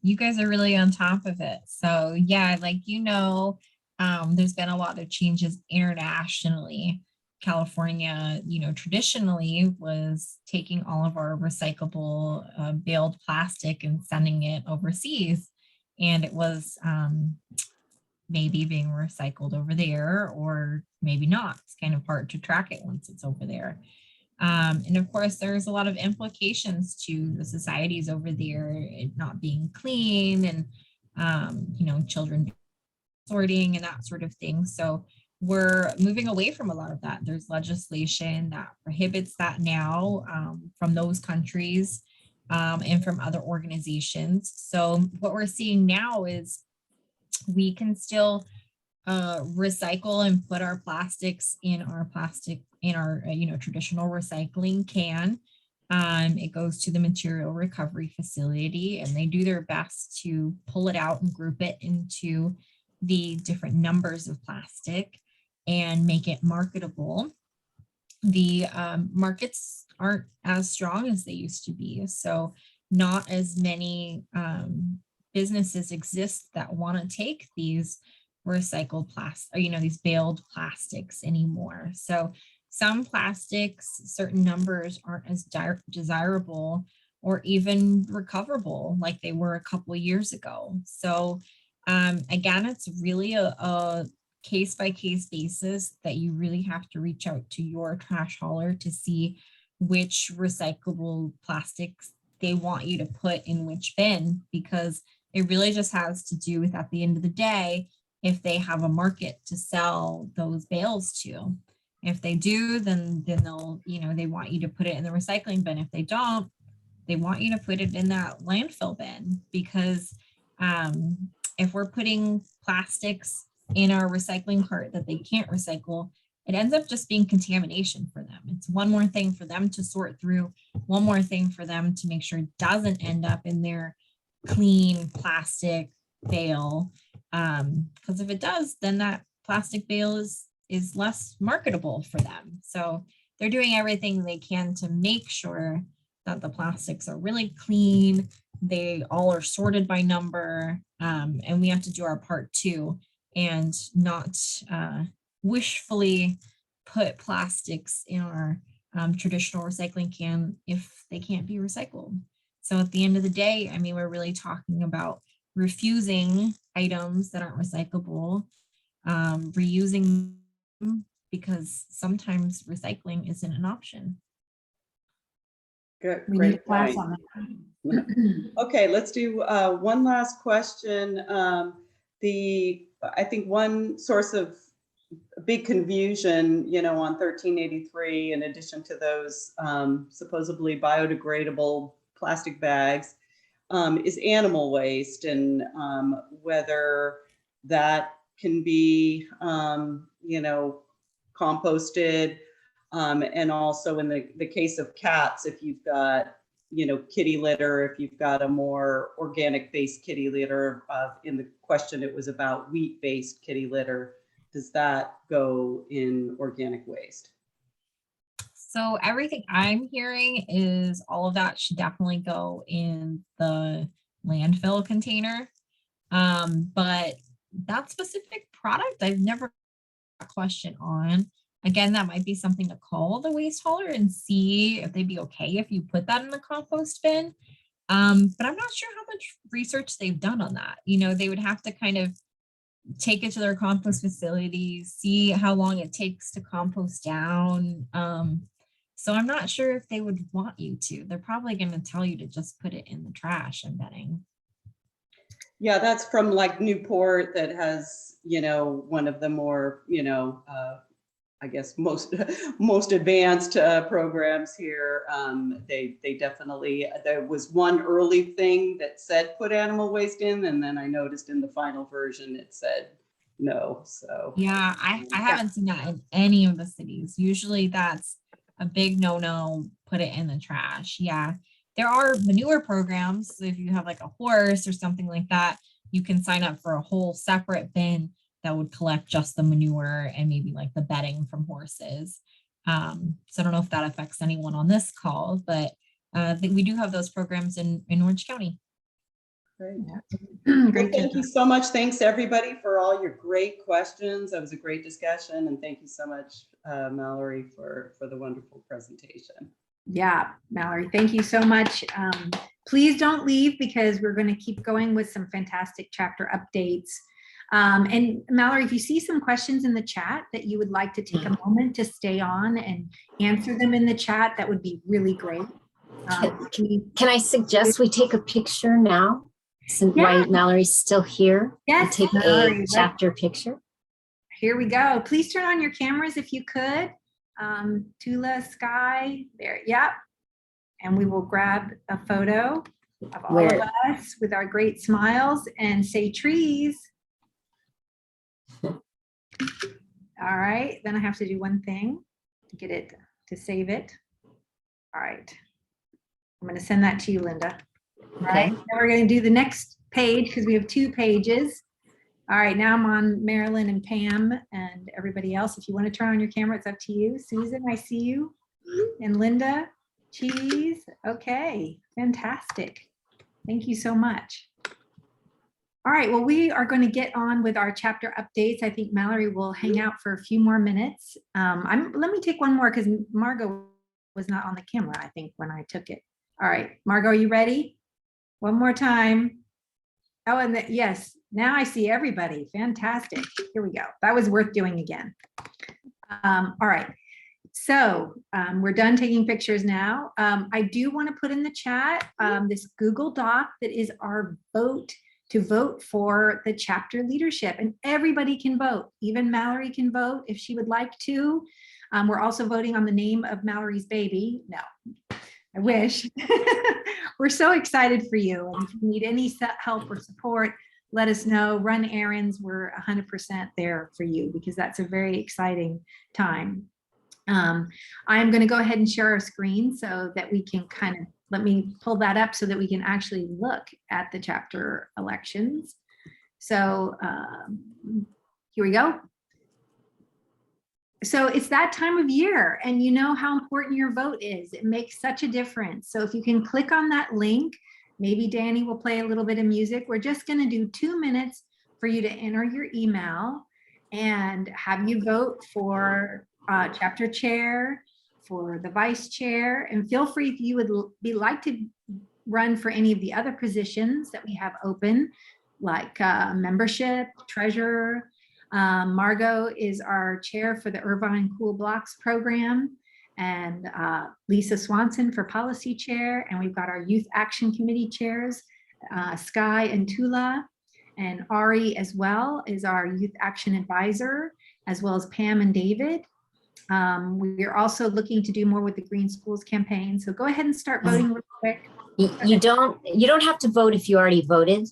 you guys are really on top of it. So yeah, like, there's been a lot of changes internationally. California, traditionally was taking all of our recyclable baled plastic and sending it overseas. And it was maybe being recycled over there or maybe not. It's kind of hard to track it once it's over there. And of course, there's a lot of implications to the societies over there, it not being clean and, children sorting and that sort of thing. So we're moving away from a lot of that. There's legislation that prohibits that now from those countries and from other organizations. So what we're seeing now is we can still recycle and put our plastics in our traditional recycling can. It goes to the material recovery facility and they do their best to pull it out and group it into the different numbers of plastic and make it marketable. The markets aren't as strong as they used to be. So not as many businesses exist that want to take these recycled plastic, these baled plastics anymore. So some plastics, certain numbers aren't as desirable or even recoverable like they were a couple of years ago. So again, it's really a case-by-case basis that you really have to reach out to your trash hauler to see which recyclable plastics they want you to put in which bin, because it really just has to do with, at the end of the day, if they have a market to sell those bales to. If they do, then they'll, they want you to put it in the recycling bin. If they don't, they want you to put it in that landfill bin, because if we're putting plastics in our recycling cart that they can't recycle, it ends up just being contamination for them. It's one more thing for them to sort through, one more thing for them to make sure it doesn't end up in their clean plastic bale. Because if it does, then that plastic bale is less marketable for them. So they're doing everything they can to make sure that the plastics are really clean. They all are sorted by number, and we have to do our part too, and not wishfully put plastics in our traditional recycling can if they can't be recycled. So at the end of the day, we're really talking about refusing items that aren't recyclable, reusing them, because sometimes recycling isn't an option. Good, We need a great class point. on that. Okay, let's do one last question. I think one source of big confusion, on 1383, in addition to those supposedly biodegradable plastic bags, is animal waste, and whether that can be, composted. And also in the case of cats, if you've got, kitty litter, if you've got a more organic based kitty litter, in the question, it was about wheat based kitty litter. Does that go in organic waste? So everything I'm hearing is all of that should definitely go in the landfill container. But that specific product, I've never had a question on. Again, that might be something to call the waste hauler and see if they'd be okay if you put that in the compost bin. But I'm not sure how much research they've done on that. They would have to kind of take it to their compost facilities, see how long it takes to compost down. So I'm not sure if they would want you to. They're probably going to tell you to just put it in the trash, I'm betting. Yeah, that's from like Newport that has, one of the more, I guess most advanced programs here. They definitely, there was one early thing that said put animal waste in, and then I noticed in the final version it said no. So Yeah, I haven't seen that in any of the cities. Usually that's a big no-no, put it in the trash. Yeah, there are manure programs. So if you have like a horse or something like that, you can sign up for a whole separate bin that would collect just the manure and maybe like the bedding from horses. So I don't know if that affects anyone on this call, but we do have those programs in Orange County. great. Great. Thank you so much. Thanks everybody for all your great questions. That was a great discussion, and thank you so much, Mallory, for the wonderful presentation. Yeah, Mallory, thank you so much. Please don't leave because we're going to keep going with some fantastic chapter updates. And Mallory, if you see some questions in the chat that you would like to take a moment to stay on and answer them in the chat, that would be really great. Can I suggest we take a picture now? Since while Mallory's still here, Yes, take Mallory, a chapter picture. Here we go. Please turn on your cameras if you could. Tula, Sky, there, yep. And we will grab a photo of all of us with our great smiles and say trees. All right, then I have to do one thing to get it, to save it. All right, I'm gonna send that to you, Linda. All right, now we're gonna do the next page because we have 2 pages. All right, now I'm on Marilyn and Pam and everybody else. If you want to turn on your camera, it's up to you. Susan, I see you. And Linda, cheese. Okay, fantastic. Thank you so much. All right, well, we are going to get on with our chapter updates. I think Mallory will hang out for a few more minutes. Let me take one more because Margot was not on the camera, I think, when I took it. All right, Margot, are you ready? One more time. Oh, and yes, now I see everybody. Fantastic. Here we go. That was worth doing again. All right. So we're done taking pictures now. I do want to put in the chat this Google Doc that is our vote to vote for the chapter leadership, and everybody can vote. Even Mallory can vote if she would like to. We're also voting on the name of Mallory's baby. No, I wish. We're so excited for you. And if you need any help or support, let us know. Run errands. We're 100% there for you because that's a very exciting time. I'm going to go ahead and share our screen so that we can kind of, let me pull that up so that we can actually look at the chapter elections. So here we go. So it's that time of year and you know how important your vote is. It makes such a difference. So if you can click on that link, maybe Danny will play a little bit of music. We're just going to do 2 minutes for you to enter your email and have you vote for chapter chair, for the vice chair, and feel free if you would like to run for any of the other positions that we have open, like membership, treasurer. Margot is our chair for the Irvine Cool Blocks program, and Lisa Swanson for policy chair. And we've got our youth action committee chairs, Sky and Tula, and Ari as well is our youth action advisor, as well as Pam and David. We're also looking to do more with the Green Schools campaign. So go ahead and start voting real quick. You don't have to vote if you already voted.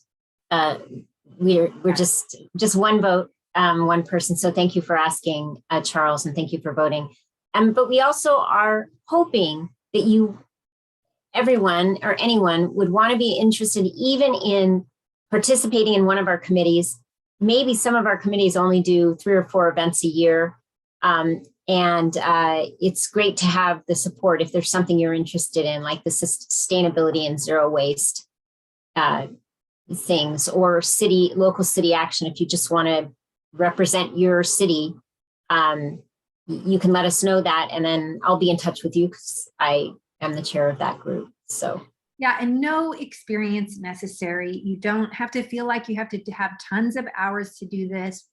We're just one vote, one person. So thank you for asking, Charles, and thank you for voting. But we also are hoping that everyone or anyone would want to be interested even in participating in one of our committees. Maybe some of our committees only do 3 or 4 events a year. And it's great to have the support if there's something you're interested in, like the sustainability and zero waste things, or local city action. If you just want to represent your city, you can let us know that, and then I'll be in touch with you because I am the chair of that group. So Yeah, and no experience necessary. You don't have to feel like you have to have tons of hours to do this.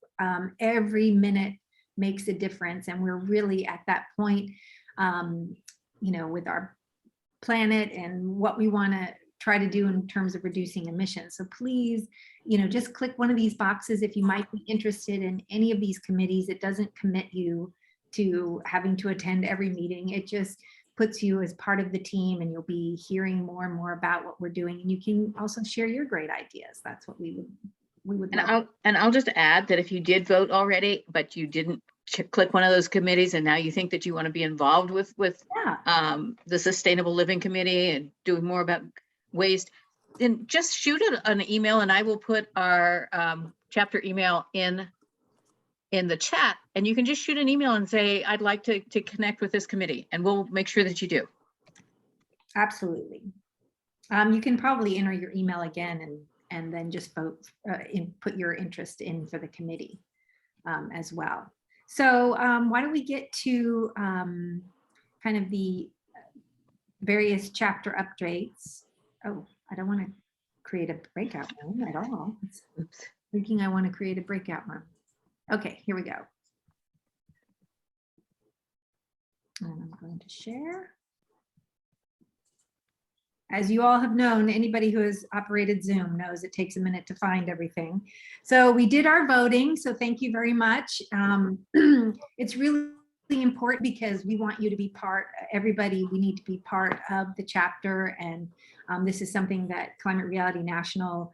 Every minute makes a difference. And we're really at that point, with our planet and what we want to try to do in terms of reducing emissions. So please, just click one of these boxes if you might be interested in any of these committees. It doesn't commit you to having to attend every meeting. It just puts you as part of the team, and you'll be hearing more and more about what we're doing. And you can also share your great ideas. That's what we would love. And I'll just add that if you did vote already, but you didn't click one of those committees, and now you think that you want to be involved with the Sustainable Living Committee and doing more about waste, then just shoot an email, and I will put our chapter email in the chat, and you can just shoot an email and say, I'd like to connect with this committee, and we'll make sure that you do. Absolutely. You can probably enter your email again and then just vote put your interest in for the committee as well. So why don't we get to kind of the various chapter updates. Oh, I don't want to create a breakout room at all. Oops. Thinking I want to create a breakout room. Okay, here we go. And I'm going to share. As you all have known, anybody who has operated Zoom knows it takes a minute to find everything. So we did our voting, so thank you very much. It's really important because we want you to be everybody, we need to be part of the chapter, and this is something that Climate Reality National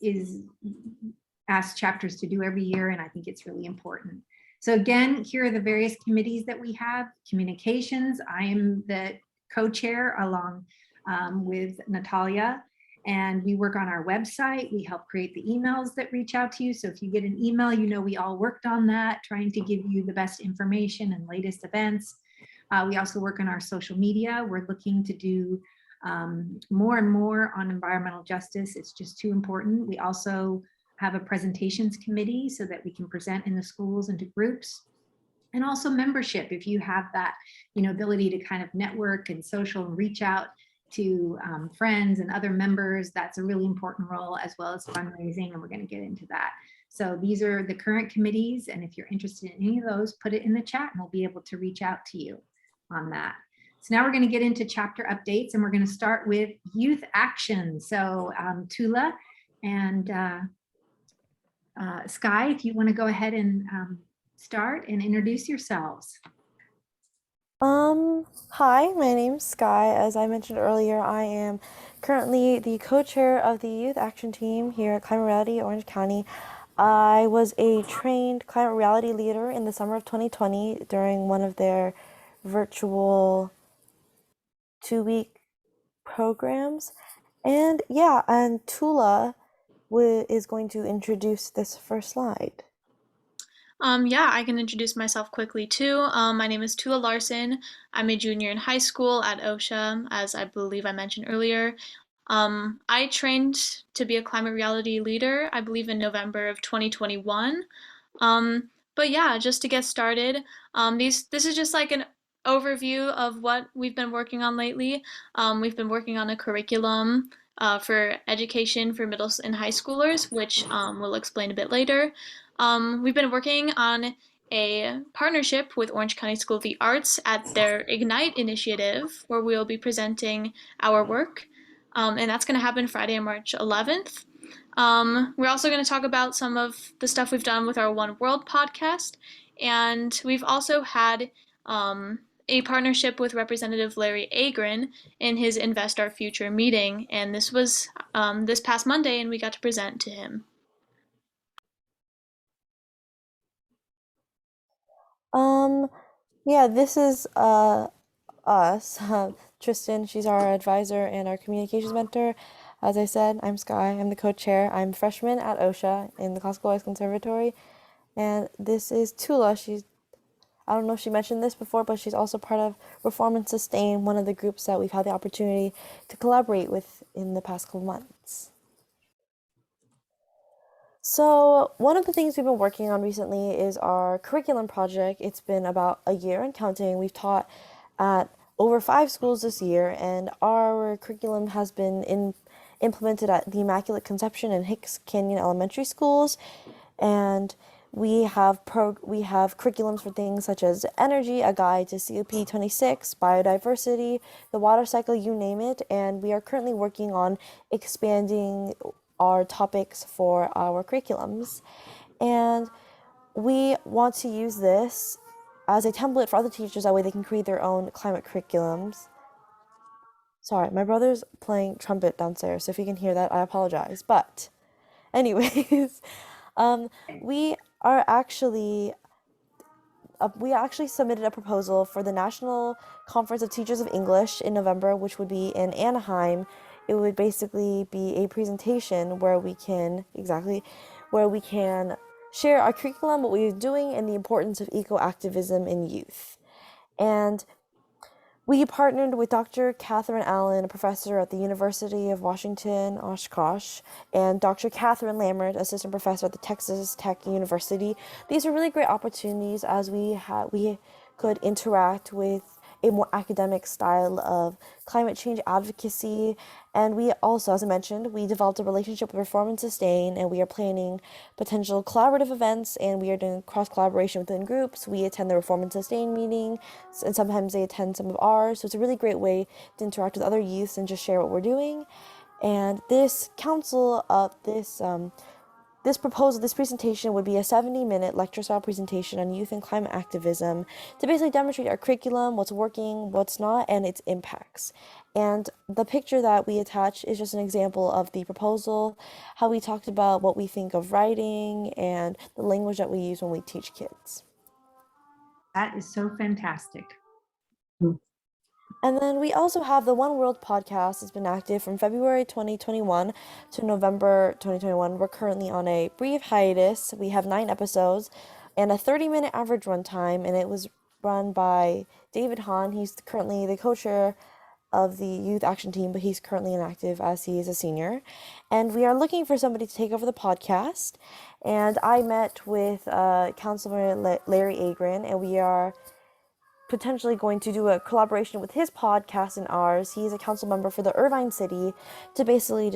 is asked chapters to do every year, and I think it's really important. So again, here are the various committees that we have. Communications, I am the co-chair along with Natalia, and we work on our website. We help create the emails that reach out to you. So if you get an email, we all worked on that, trying to give you the best information and latest events. We also work on our social media. We're looking to do more and more on environmental justice. It's just too important. We also have a presentations committee so that we can present in the schools and to groups. And also membership, if you have that ability to kind of network and social and reach out to friends and other members, that's a really important role, as well as fundraising, and we're going to get into that. So these are the current committees, and if you're interested in any of those, put it in the chat and we'll be able to reach out to you on that. So now we're going to get into chapter updates, and we're going to start with youth action. So Tula and Sky, if you want to go ahead and start and introduce yourselves. Hi, my name's Sky. As I mentioned earlier, I am currently the co-chair of the Youth Action Team here at Climate Reality Orange County. I was a trained climate reality leader in the summer of 2020 during one of their virtual 2-week programs. And Tula is going to introduce this first slide. Yeah, I can introduce myself quickly too. My name is Tula Larson. I'm a junior in high school at OSHA, as I believe I mentioned earlier. I trained to be a climate reality leader, I believe in November of 2021. But yeah, just to get started, this is just like an overview of what we've been working on lately. We've been working on a curriculum for education for middle and high schoolers, which we'll explain a bit later. We've been working on a partnership with Orange County School of the Arts at their Ignite initiative, where we'll be presenting our work. And that's going to happen Friday, March 11th. We're also going to talk about some of the stuff we've done with our One World podcast. And we've also had a partnership with Representative Larry Agrin in his Invest Our Future meeting. And this was this past Monday, and we got to present to him. This is us. Tristan, she's our advisor and our communications mentor. As I said, I'm Sky. I'm the co-chair. I'm a freshman at OSHA in the Classical Voice Conservatory. And this is Tula. I don't know if she mentioned this before, but she's also part of Reform and Sustain, one of the groups that we've had the opportunity to collaborate with in the past couple months. So one of the things we've been working on recently is our curriculum project. It's been about a year and counting. We've taught at over 5 schools this year, and our curriculum has been implemented at the Immaculate Conception and Hicks Canyon Elementary Schools, and we have curriculums for things such as energy, a guide to COP26, biodiversity, the water cycle, you name it, and we are currently working on expanding our topics for our curriculums. And we want to use this as a template for other teachers, that way they can create their own climate curriculums. Sorry, my brother's playing trumpet downstairs, so if you can hear that, I apologize. But anyways, we actually submitted a proposal for the National Conference of Teachers of English in November, which would be in Anaheim. It would basically be a presentation where we can share our curriculum, what we're doing, and the importance of eco-activism in youth. And we partnered with Dr. Catherine Allen, a professor at the University of Washington, Oshkosh, and Dr. Catherine Lammert, assistant professor at the Texas Tech University. These are really great opportunities as we could interact with a more academic style of climate change advocacy. And we also, as I mentioned, we developed a relationship with Reform and Sustain, and we are planning potential collaborative events, and we are doing cross-collaboration within groups. We attend the Reform and Sustain meeting, and sometimes they attend some of ours. So it's a really great way to interact with other youths and just share what we're doing. And this this presentation would be a 70-minute lecture-style presentation on youth and climate activism to basically demonstrate our curriculum, what's working, what's not, and its impacts. And the picture that we attach is just an example of the proposal, how we talked about what we think of writing and the language that we use when we teach kids. That is so fantastic. And then we also have the One World podcast that's been active from February 2021 to November 2021. We're currently on a brief hiatus. We have 9 episodes and a 30-minute average runtime, and it was run by David Hahn. He's currently the co-chair of the youth action team, but he's currently inactive as he is a senior. And we are looking for somebody to take over the podcast. And I met with Councilman Larry Agrin, and we are potentially going to do a collaboration with his podcast and ours. He's a council member for the Irvine City to basically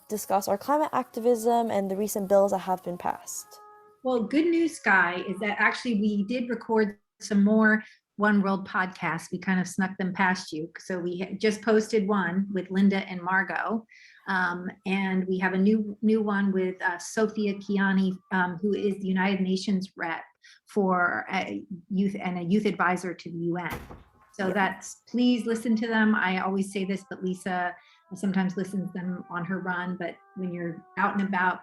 discuss our climate activism and the recent bills that have been passed. Well, good news, Sky, is that actually we did record some more One World podcasts. We kind of snuck them past you. So we just posted one with Linda and Margot. And we have a new one with Sophia Kiani, who is the United Nations rep for youth and a youth advisor to the UN. So please listen to them. I always say this, but Lisa sometimes listens to them on her run, but when you're out and about,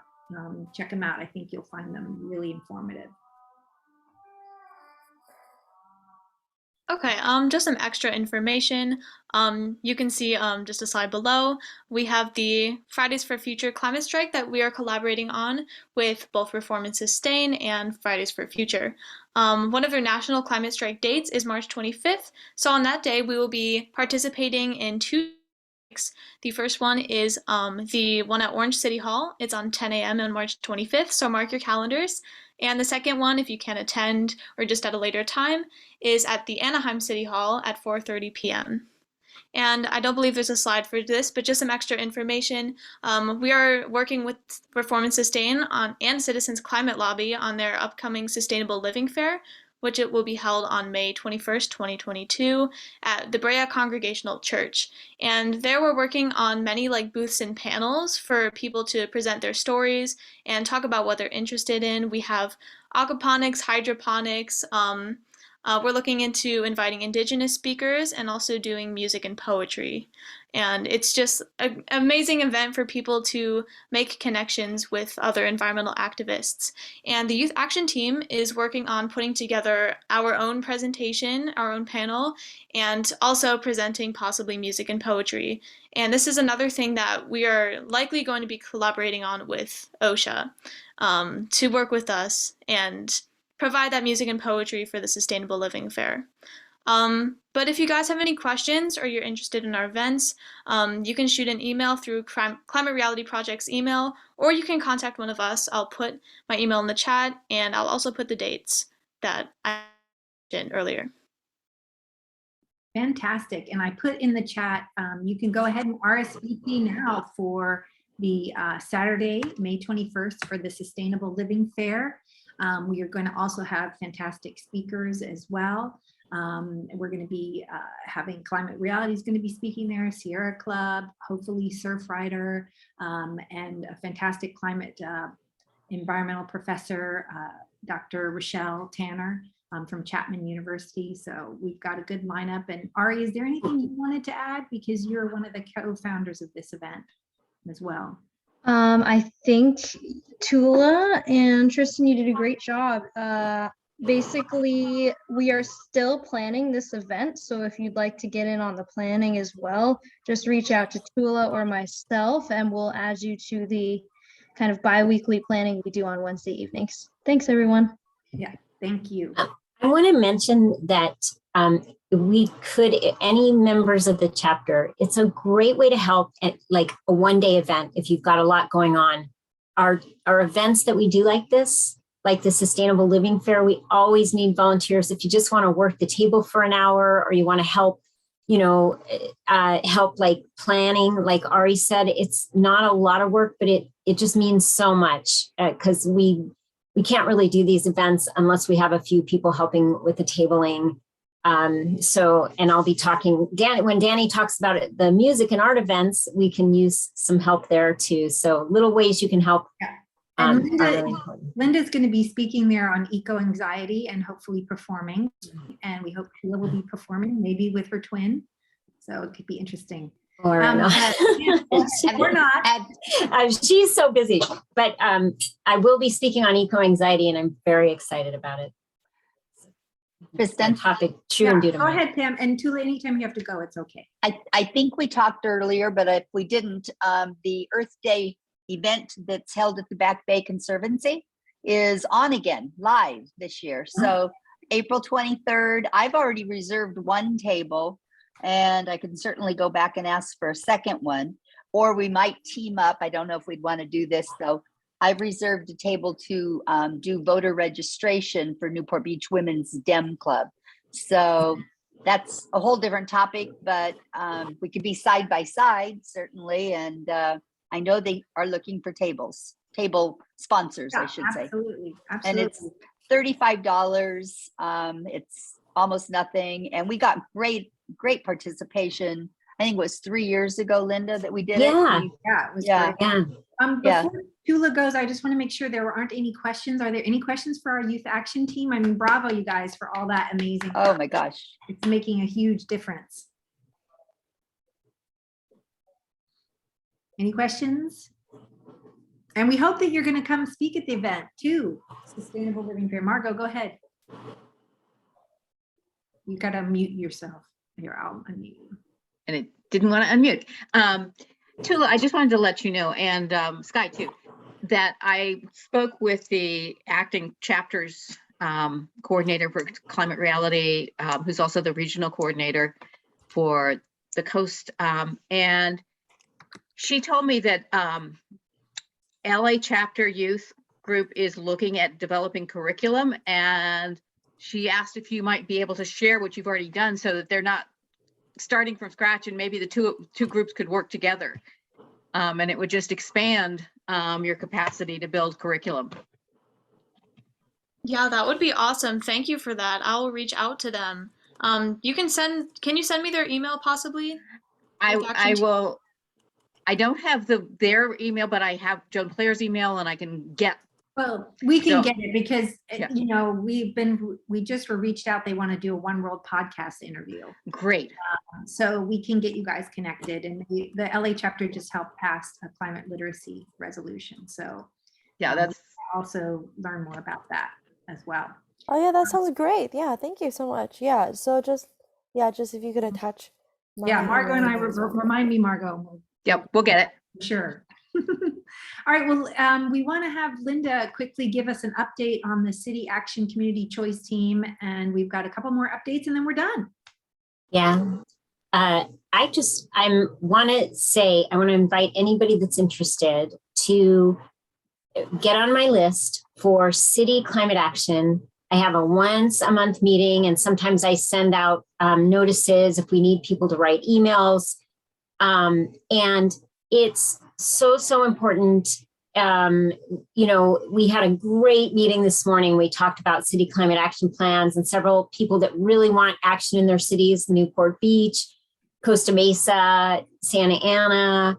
check them out. I think you'll find them really informative. Okay, just some extra information. You can see just a slide below. We have the Fridays for Future climate strike that we are collaborating on with both Reform and Sustain and Fridays for Future. One of their national climate strike dates is March 25th. So on that day, we will be participating in 2 strikes. The first one is the one at Orange City Hall. It's on 10 a.m. on March 25th, so mark your calendars. And the second one, if you can attend or just at a later time, is at the Anaheim City Hall at 4:30 p.m. And I don't believe there's a slide for this, but just some extra information. We are working with Reform and Sustain and Citizens Climate Lobby on their upcoming Sustainable Living Fair, which it will be held on May 21st, 2022 at the Brea Congregational Church. And there we're working on many booths and panels for people to present their stories and talk about what they're interested in. We have aquaponics, hydroponics. We're looking into inviting Indigenous speakers and also doing music and poetry. And it's just an amazing event for people to make connections with other environmental activists. And the Youth Action Team is working on putting together our own presentation, our own panel, and also presenting possibly music and poetry. And this is another thing that we are likely going to be collaborating on with OSHA to work with us and provide that music and poetry for the Sustainable Living Fair. But if you guys have any questions or you're interested in our events, you can shoot an email through Climate Reality Project's email, or you can contact one of us. I'll put my email in the chat, and I'll also put the dates that I mentioned earlier. Fantastic. And I put in the chat, you can go ahead and RSVP now for the Saturday, May 21st for the Sustainable Living Fair. We are going to also have fantastic speakers as well. We're going to be having Climate Reality is going to be speaking there, Sierra Club, hopefully Surfrider, and a fantastic climate environmental professor, Dr. Rochelle Tanner from Chapman University. So we've got a good lineup. And Ari, is there anything you wanted to add? Because you're one of the co-founders of this event as well. I think Tula and Tristan, you did a great job. Basically, we are still planning this event. So if you'd like to get in on the planning as well, just reach out to Tula or myself and we'll add you to the kind of bi-weekly planning we do on Wednesday evenings. Thanks, everyone. Yeah, thank you. I want to mention that we could, any members of the chapter, it's a great way to help at like a one-day event if you've got a lot going on. Our events that we do like this, like the Sustainable Living Fair, we always need volunteers. If you just want to work the table for an hour or you want to help, you know, help like planning, like Ari said, it's not a lot of work, but it just means so much because we can't really do these events unless we have a few people helping with the tabling. And I'll be talking, when Danny talks about it, the music and art events, we can use some help there too. So little ways you can help. Yeah. And really Linda's going to be speaking there on eco-anxiety and hopefully performing. And we hope Sheila will be performing, maybe with her twin. So it could be interesting. Or not. Or not. She's so busy, but I will be speaking on eco-anxiety and I'm very excited about it. Kristen? Topic true and due to Go mine. ahead, Pam. And Tula, anytime you have to go, it's okay. I think we talked earlier, but if we didn't, the Earth Day event that's held at the Back Bay Conservancy is on again, live this year. So April 23rd, I've already reserved one table and I can certainly go back and ask for a second one, or we might team up. I don't know if we'd want to do this though. I've reserved a table to do voter registration for Newport Beach Women's Dem Club. So that's a whole different topic, but we could be side by side, certainly. And I know they are looking for table sponsors, I should say. Absolutely. And it's $35. It's almost nothing. And we got great participation. I think it was 3 years ago, Linda, that we did it. Yeah, it was great. Yeah. Before Tula goes, I just want to make sure there aren't any questions. Are there any questions for our youth action team? I mean, bravo, you guys, for all that amazing. Oh work. my gosh. It's making a huge difference. Any questions? And we hope that you're going to come speak at the event too. Sustainable Living Fair. Margot, go ahead. You got to mute yourself. Here, I'll unmute you. And it didn't want to unmute. Tula, I just wanted to let you know, and Sky too, that I spoke with the acting chapters coordinator for Climate Reality, who's also the regional coordinator for the Coast. And she told me that LA chapter youth group is looking at developing curriculum, and she asked if you might be able to share what you've already done so that they're not starting from scratch, and maybe the two groups could work together. And it would just expand your capacity to build curriculum. Yeah, that would be awesome. Thank you for that. I'll reach out to them. Can you send me their email possibly? I will. I don't have their email, but I have Joan Claire's email and I can get. Well, we can So, get it because, yeah. you know, we just were reached out. They want to do a One World podcast interview. Great. So we can get you guys connected. And the LA chapter just helped pass a climate literacy resolution. So Yeah, that's also learn more about that as well. Oh yeah, that sounds great. Yeah, thank you so much. Yeah, so just if you could attach. Yeah, Margot and I, remind me, Margot. Yep, we'll get it. Sure. All right, well, we want to have Linda quickly give us an update on the City Action Community Choice Team, and we've got a couple more updates and then we're done. Yeah. I want to say, I want to invite anybody that's interested to get on my list for City Climate Action I have a once a month meeting, and sometimes I send out notices if we need people to write emails. And it's so important. We had a great meeting this morning. We talked about city climate action plans and several people that really want action in their cities: Newport Beach, Costa Mesa, Santa Ana,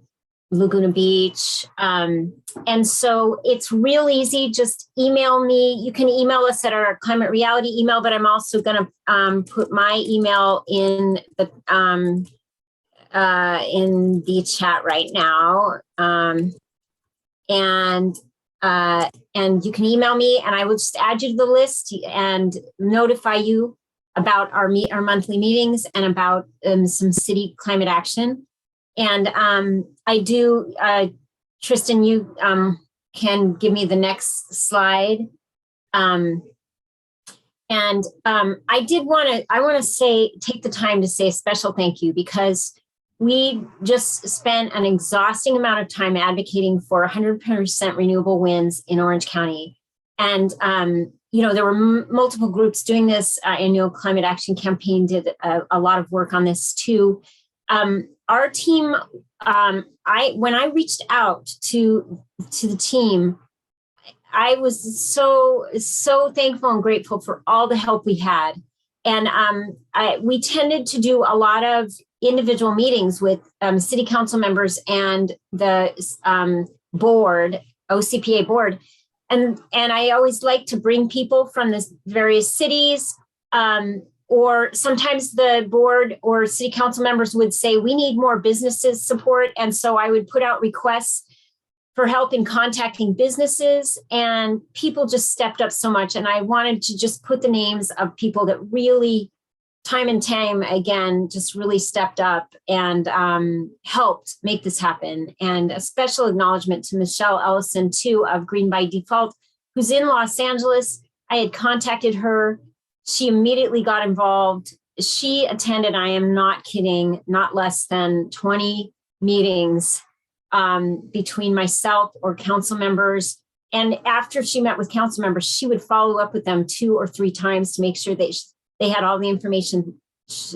Laguna Beach. And so it's real easy. Just email me. You can email us at our Climate Reality email, but I'm also going to put my email in the chat right now. And you can email me, and I will just add you to the list and notify you about our monthly meetings and about some city climate action. And I do, Tristan, you can give me the next slide. I want to take the time to say a special thank you, because we just spent an exhausting amount of time advocating for 100% renewable winds in Orange County. And, there were multiple groups doing this. Annual Climate Action Campaign did a lot of work on this too. Our team, when I reached out to the team, I was so thankful and grateful for all the help we had. And we tended to do a lot of individual meetings with city council members and the board, OCPA board. And I always like to bring people from the various cities, or sometimes the board or city council members would say, we need more businesses support. And so I would put out requests for help in contacting businesses, and people just stepped up so much. And I wanted to just put the names of people that really, time and time again, just really stepped up and helped make this happen. And a special acknowledgement to Michelle Ellison too, of Green by Default, who's in Los Angeles. I had contacted her. She immediately got involved. She attended, I am not kidding, not less than 20 meetings between myself or council members. And after she met with council members, she would follow up with them 2 or 3 times to make sure they had all the information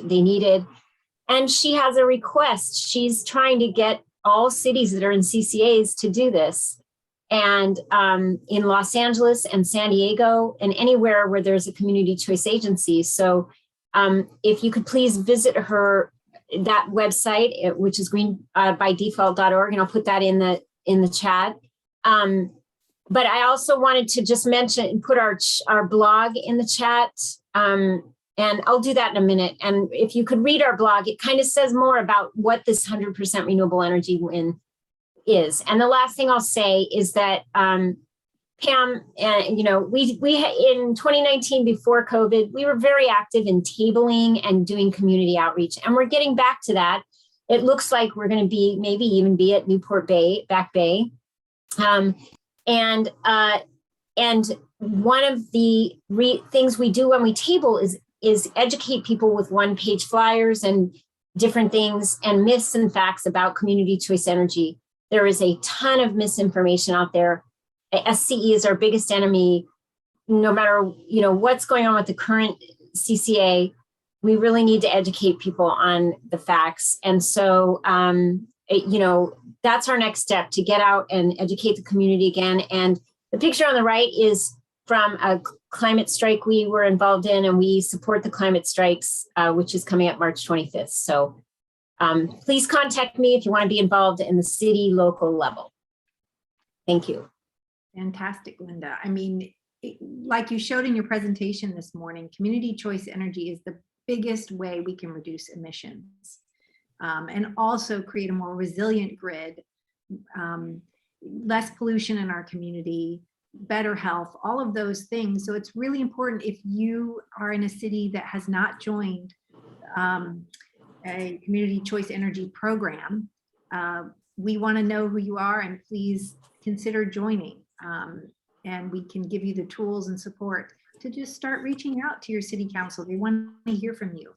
they needed. And she has a request. She's trying to get all cities that are in CCAs to do this. And in Los Angeles and San Diego and anywhere where there's a community choice agency. So if you could please visit that website, which is greenbydefault.org, and I'll put that in the chat. But I also wanted to just mention and put our blog in the chat. And I'll do that in a minute. And if you could read our blog, it kind of says more about what this 100% renewable energy win is. And the last thing I'll say is that Pam, we in 2019, before COVID, we were very active in tabling and doing community outreach, and we're getting back to that. It looks like we're going to maybe even be at Newport Bay, Back Bay, and one of the things we do when we table is educate people with one-page flyers and different things and myths and facts about community choice energy. There is a ton of misinformation out there. SCE is our biggest enemy. No matter what's going on with the current CCA, we really need to educate people on the facts. And so, that's our next step, to get out and educate the community again. And the picture on the right is from a climate strike we were involved in, and we support the climate strikes, which is coming up March 25th. So please contact me if you want to be involved in the city local level. Thank you. Fantastic, Linda. I mean, like you showed in your presentation this morning, community choice energy is the biggest way we can reduce emissions, and also create a more resilient grid, less pollution in our community, better health, all of those things. So it's really important, if you are in a city that has not joined a community choice energy program, we want to know who you are, and please consider joining. And we can give you the tools and support to just start reaching out to your city council. They want to hear from you.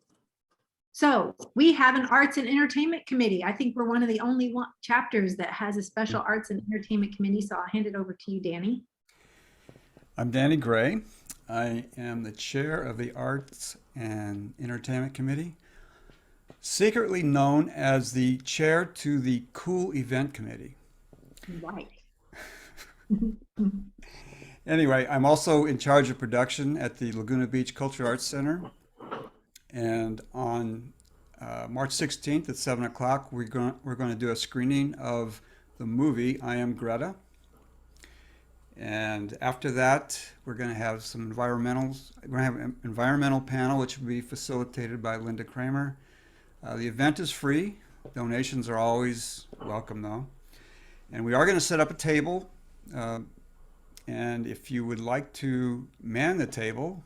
So we have an arts and entertainment committee. I think we're one of the only chapters that has a special arts and entertainment committee. So I'll hand it over to you, Danny. I'm Danny Gray. I am the chair of the Arts and Entertainment Committee, secretly known as the chair to the Cool Event Committee. Right. Anyway, I'm also in charge of production at the Laguna Beach Cultural Arts Center. And on March 16th at 7 o'clock, we're going to do a screening of the movie I Am Greta. And after that, we're going to have some environmentals. We're going to have an environmental panel, which will be facilitated by Linda Kramer. The event is free. Donations are always welcome, though. And we are going to set up a table. And if you would like to man the table,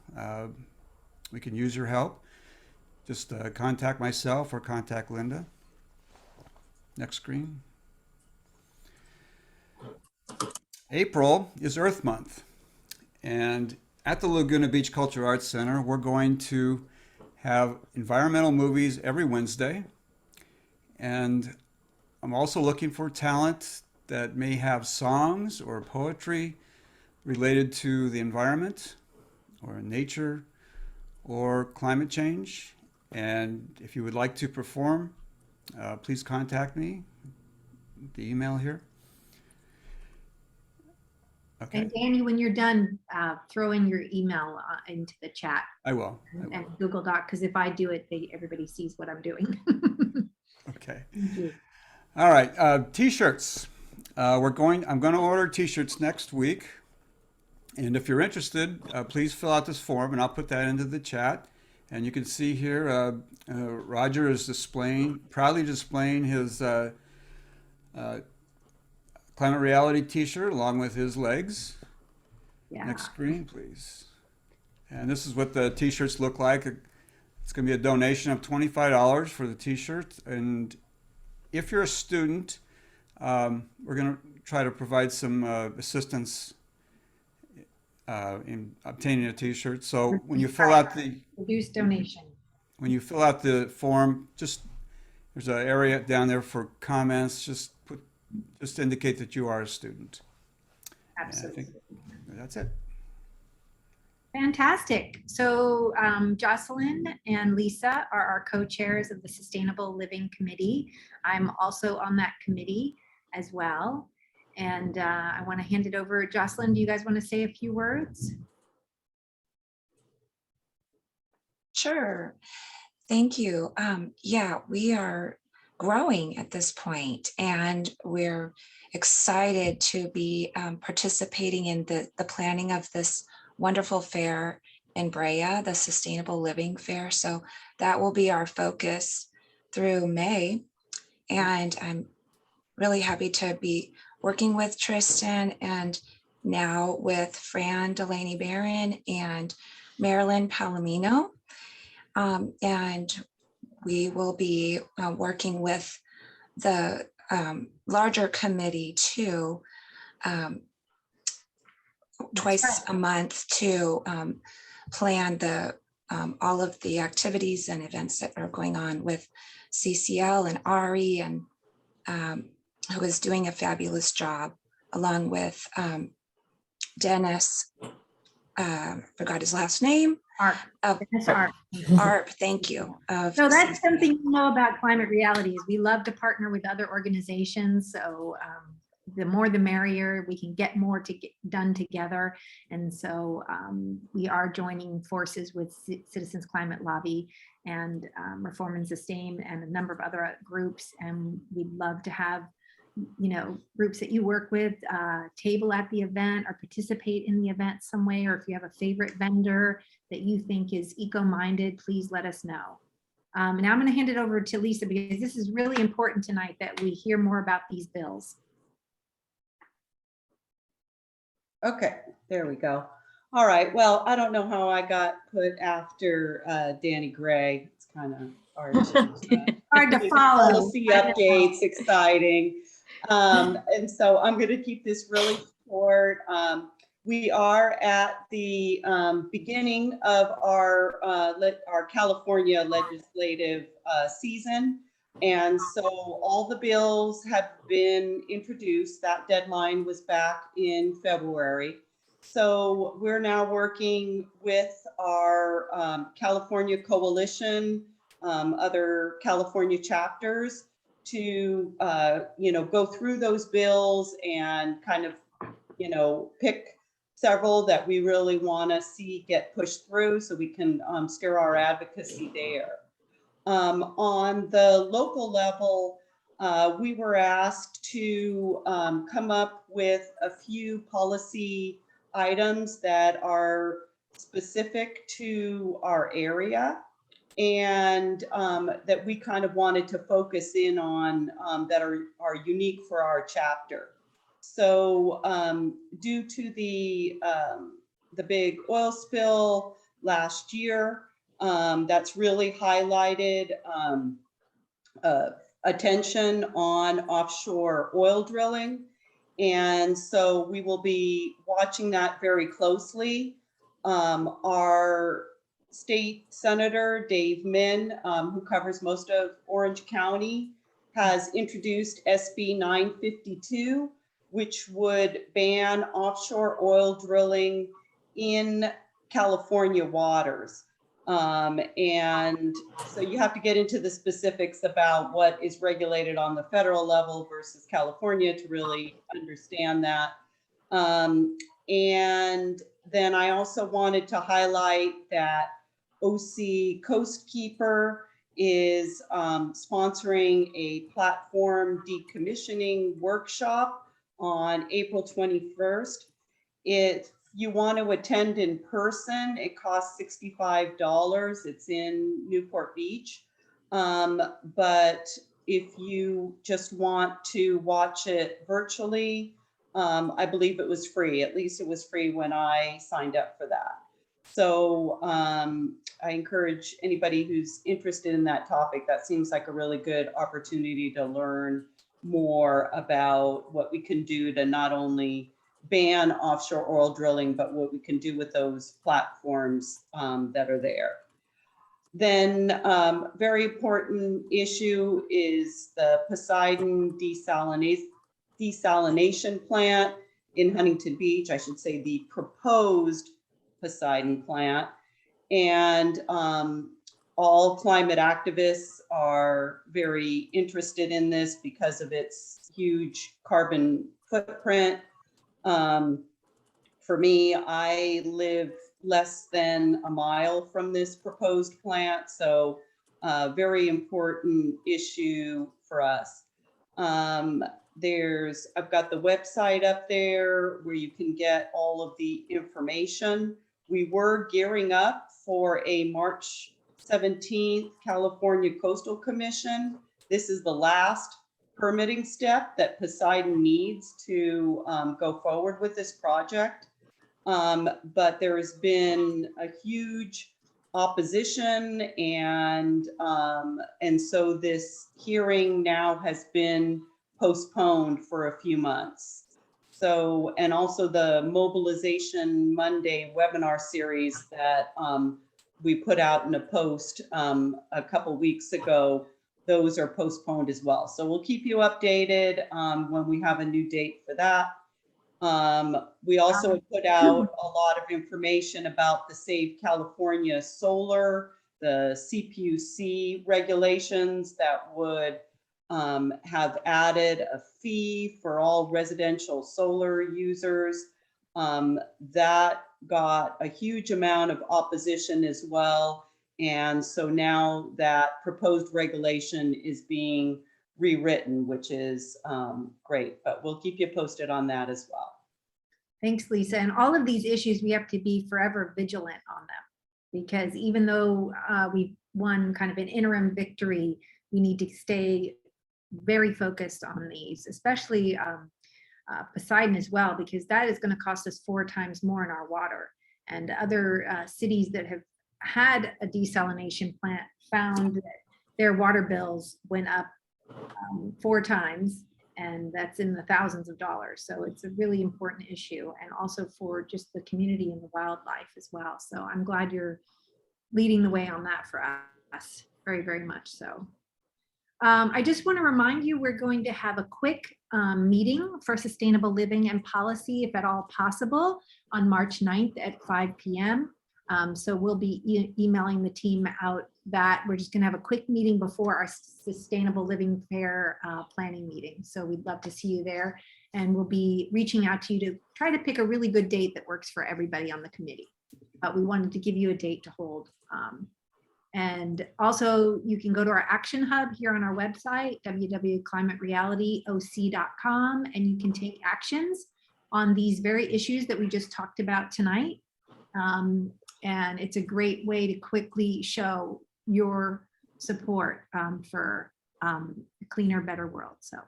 we can use your help. Just contact myself or contact Linda. Next screen. April is Earth Month. And at the Laguna Beach Cultural Arts Center, we're going to have environmental movies every Wednesday. And I'm also looking for talent that may have songs or poetry related to the environment or nature or climate change. And if you would like to perform, please contact me. The email here. Okay. And Danny, when you're done, throw in your email into the chat. I will. And Google Doc, because if I do it, everybody sees what I'm doing. Okay. Thank you. All right. T-shirts. I'm going to order T-shirts next week. And if you're interested, please fill out this form, and I'll put that into the chat. And you can see here, Roger is proudly displaying his Climate Reality T-shirt along with his legs. Yeah. Next screen, please. And this is what the T-shirts look like. It's going to be a donation of $25 for the T-shirt. And if you're a student, we're going to try to provide some assistance in obtaining a T-shirt. So when you fill out the reduced donation, when you fill out the form, there's an area down there for comments. Just indicate that you are a student. Absolutely. I think that's it. Fantastic. So Jocelyn and Lisa are our co-chairs of the Sustainable Living Committee. I'm also on that committee as well. And I want to hand it over. Jocelyn, do you guys want to say a few words? Sure. Thank you. Yeah, we are growing at this point, and we're excited to be participating in the planning of this wonderful fair in Brea, the Sustainable Living Fair. So that will be our focus through May. And I'm really happy to be working with Tristan and now with Fran Delaney Barron and Marilyn Palomino. And we will be working with the larger committee too, twice a month to plan all of the activities and events that are going on with CCL and Ari, and who is doing a fabulous job, along with Dennis, forgot his last name. Arp, thank you. So that's something you know about Climate Reality is we love to partner with other organizations. So the more the merrier, we can get more done together. And so we are joining forces with Citizens Climate Lobby and Reform and Sustain and a number of other groups. And we'd love to have groups that you work with table at the event or participate in the event some way, or if you have a favorite vendor that you think is eco-minded, please let us know. Now I'm going to hand it over to Lisa, because this is really important tonight that we hear more about these bills. Okay, there we go. All right, well, I don't know how I got put after Danny Gray. It's kind of hard to follow. Policy updates, exciting. And so I'm going to keep this really short. We are at the beginning of our California legislative season. And so all the bills have been introduced. That deadline was back in February. So we're now working with our California coalition, other California chapters to, go through those bills and kind of, pick several that we really want to see get pushed through so we can stir our advocacy there. On the local level, we were asked to come up with a few policy items that are specific to our area and that we kind of wanted to focus in on that are unique for our chapter. So due to the big oil spill last year, that's really highlighted attention on offshore oil drilling. And so we will be watching that very closely. Our state senator, Dave Min, who covers most of Orange County, has introduced SB 952, which would ban offshore oil drilling in California waters. And so you have to get into the specifics about what is regulated on the federal level versus California to really understand that. And then I also wanted to highlight that OC Coastkeeper is sponsoring a platform decommissioning workshop on April 21st. If you want to attend in person, it costs $65. It's in Newport Beach. But if you just want to watch it virtually, I believe it was free. At least it was free when I signed up for that. So I encourage anybody who's interested in that topic. That seems like a really good opportunity to learn more about what we can do to not only ban offshore oil drilling, but what we can do with those platforms that are there. Then very important issue is the Poseidon desalination plant in Huntington Beach. I should say the proposed Poseidon plant. And all climate activists are very interested in this because of its huge carbon footprint. For me, I live less than a mile from this proposed plant, so very important issue for us. I've got the website up there where you can get all of the information. We were gearing up for a March 17th California Coastal Commission. This is the last permitting step that Poseidon needs to go forward with this project. But there has been a huge opposition, and so this hearing now has been postponed for a few months. So, and also the Mobilization Monday webinar series that we put out in a post a couple weeks ago, those are postponed as well. So we'll keep you updated when we have a new date for that. We also put out a lot of information about the Save California Solar, the CPUC regulations that would have added a fee for all residential solar users. That got a huge amount of opposition as well. And so now that proposed regulation is being rewritten, which is great, but we'll keep you posted on that as well. Thanks, Lisa. And all of these issues, we have to be forever vigilant on them, because even though we won kind of an interim victory, we need to stay very focused on these, especially Poseidon as well, because that is going to cost us 4 times more in our water. And other cities that have had a desalination plant found that their water bills went up 4 times, and that's in the thousands of dollars. So it's a really important issue, and also for just the community and the wildlife as well. So I'm glad you're leading the way on that for us, very, very much so. I just want to remind you, we're going to have a quick meeting for sustainable living and policy, if at all possible, on March 9th at 5 p.m. So we'll be emailing the team out that we're just going to have a quick meeting before our Sustainable Living Fair planning meeting. So we'd love to see you there. And we'll be reaching out to you to try to pick a really good date that works for everybody on the committee. But we wanted to give you a date to hold. And also you can go to our action hub here on our website, www.climaterealityoc.com, and you can take actions on these very issues that we just talked about tonight. And it's a great way to quickly show your support for a cleaner, better world. So,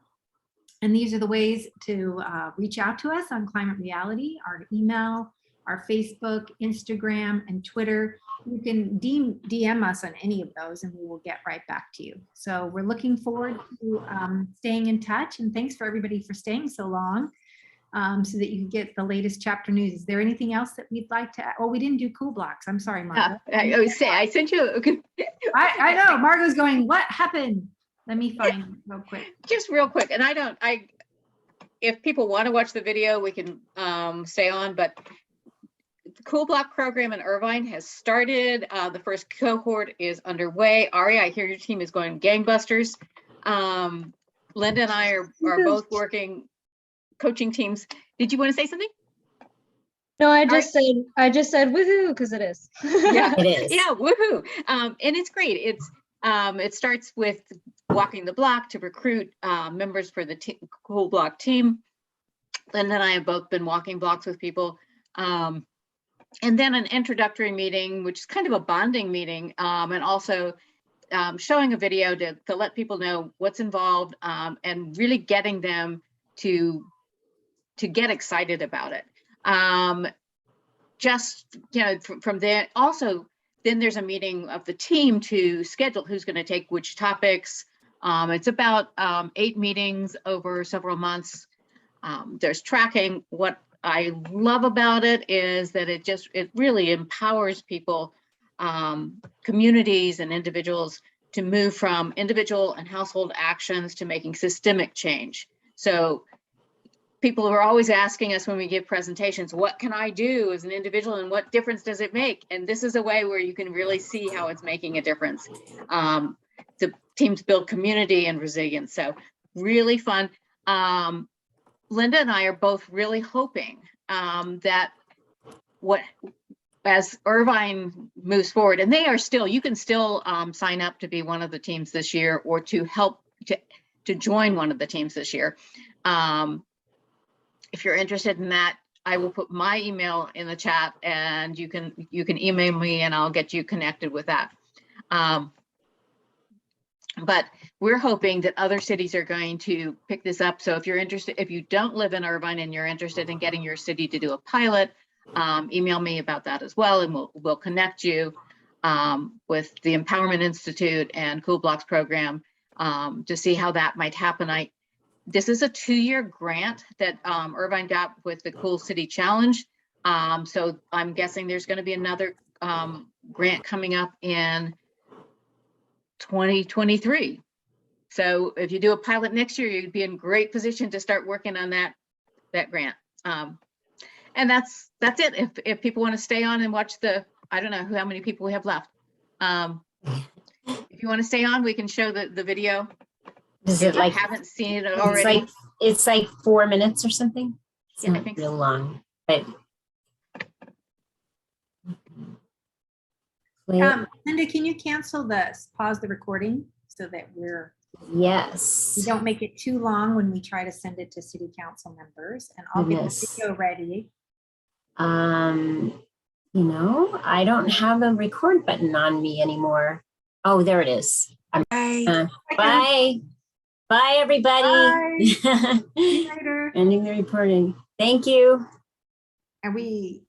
and these are the ways to reach out to us on Climate Reality: our email, our Facebook, Instagram, and Twitter. You can DM us on any of those and we will get right back to you. So we're looking forward to staying in touch, and thanks for everybody for staying so long so that you can get the latest chapter news. Is there anything else that we'd like to add? Oh, we didn't do cool blocks. I'm sorry, Margo. I always say, I sent you, I know, Margo's going, what happened? Let me find it real quick. just real quick, and if people want to watch the video, we can stay on, but the Cool Block program in Irvine has started. The first cohort is underway. Ari, I hear your team is going gangbusters. Linda and I are both working coaching teams. Did you want to say something? No, I just said woohoo, because it is. Yeah, It is. yeah, woohoo. And it's great. It starts with walking the block to recruit members for the Cool Block team. Linda and I have both been walking blocks with people. And then an introductory meeting, which is kind of a bonding meeting, and also showing a video to let people know what's involved, and really getting them to get excited about it. Just, from there, also, then there's a meeting of the team to schedule who's going to take which topics. It's about 8 meetings over several months. There's tracking. What I love about it is that it really empowers people, communities and individuals, to move from individual and household actions to making systemic change. So people are always asking us when we give presentations, what can I do as an individual and what difference does it make? And this is a way where you can really see how it's making a difference. The teams build community and resilience. So really fun. Linda and I are both really hoping that as Irvine moves forward, and they are still, you can still sign up to be one of the teams this year, or to help to join one of the teams this year. If you're interested in that, I will put my email in the chat, and you can email me and I'll get you connected with that. But we're hoping that other cities are going to pick this up. So if you're interested, if you don't live in Irvine and you're interested in getting your city to do a pilot, email me about that as well, and we'll connect you with the Empowerment Institute and Cool Blocks program to see how that might happen. This is a 2-year grant that Irvine got with the Cool City Challenge. So I'm guessing there's going to be another grant coming up in 2023. So if you do a pilot next year, you'd be in great position to start working on that grant. And that's it. If people want to stay on and watch I don't know how many people we have left. If you want to stay on, we can show the video. Is it like, I haven't seen it already. It's like 4 minutes or something? It's Yeah, I not think real so. long, but. Linda, can you pause the recording so that we Yes. don't make it too long when we try to send it to city council members, and I'll get the video ready. I don't have a record button on me anymore. Oh, there it is. Bye. Bye. Bye, everybody. See you later. Ending the recording. Thank you. And we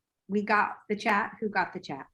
got the chat. Who got the chat?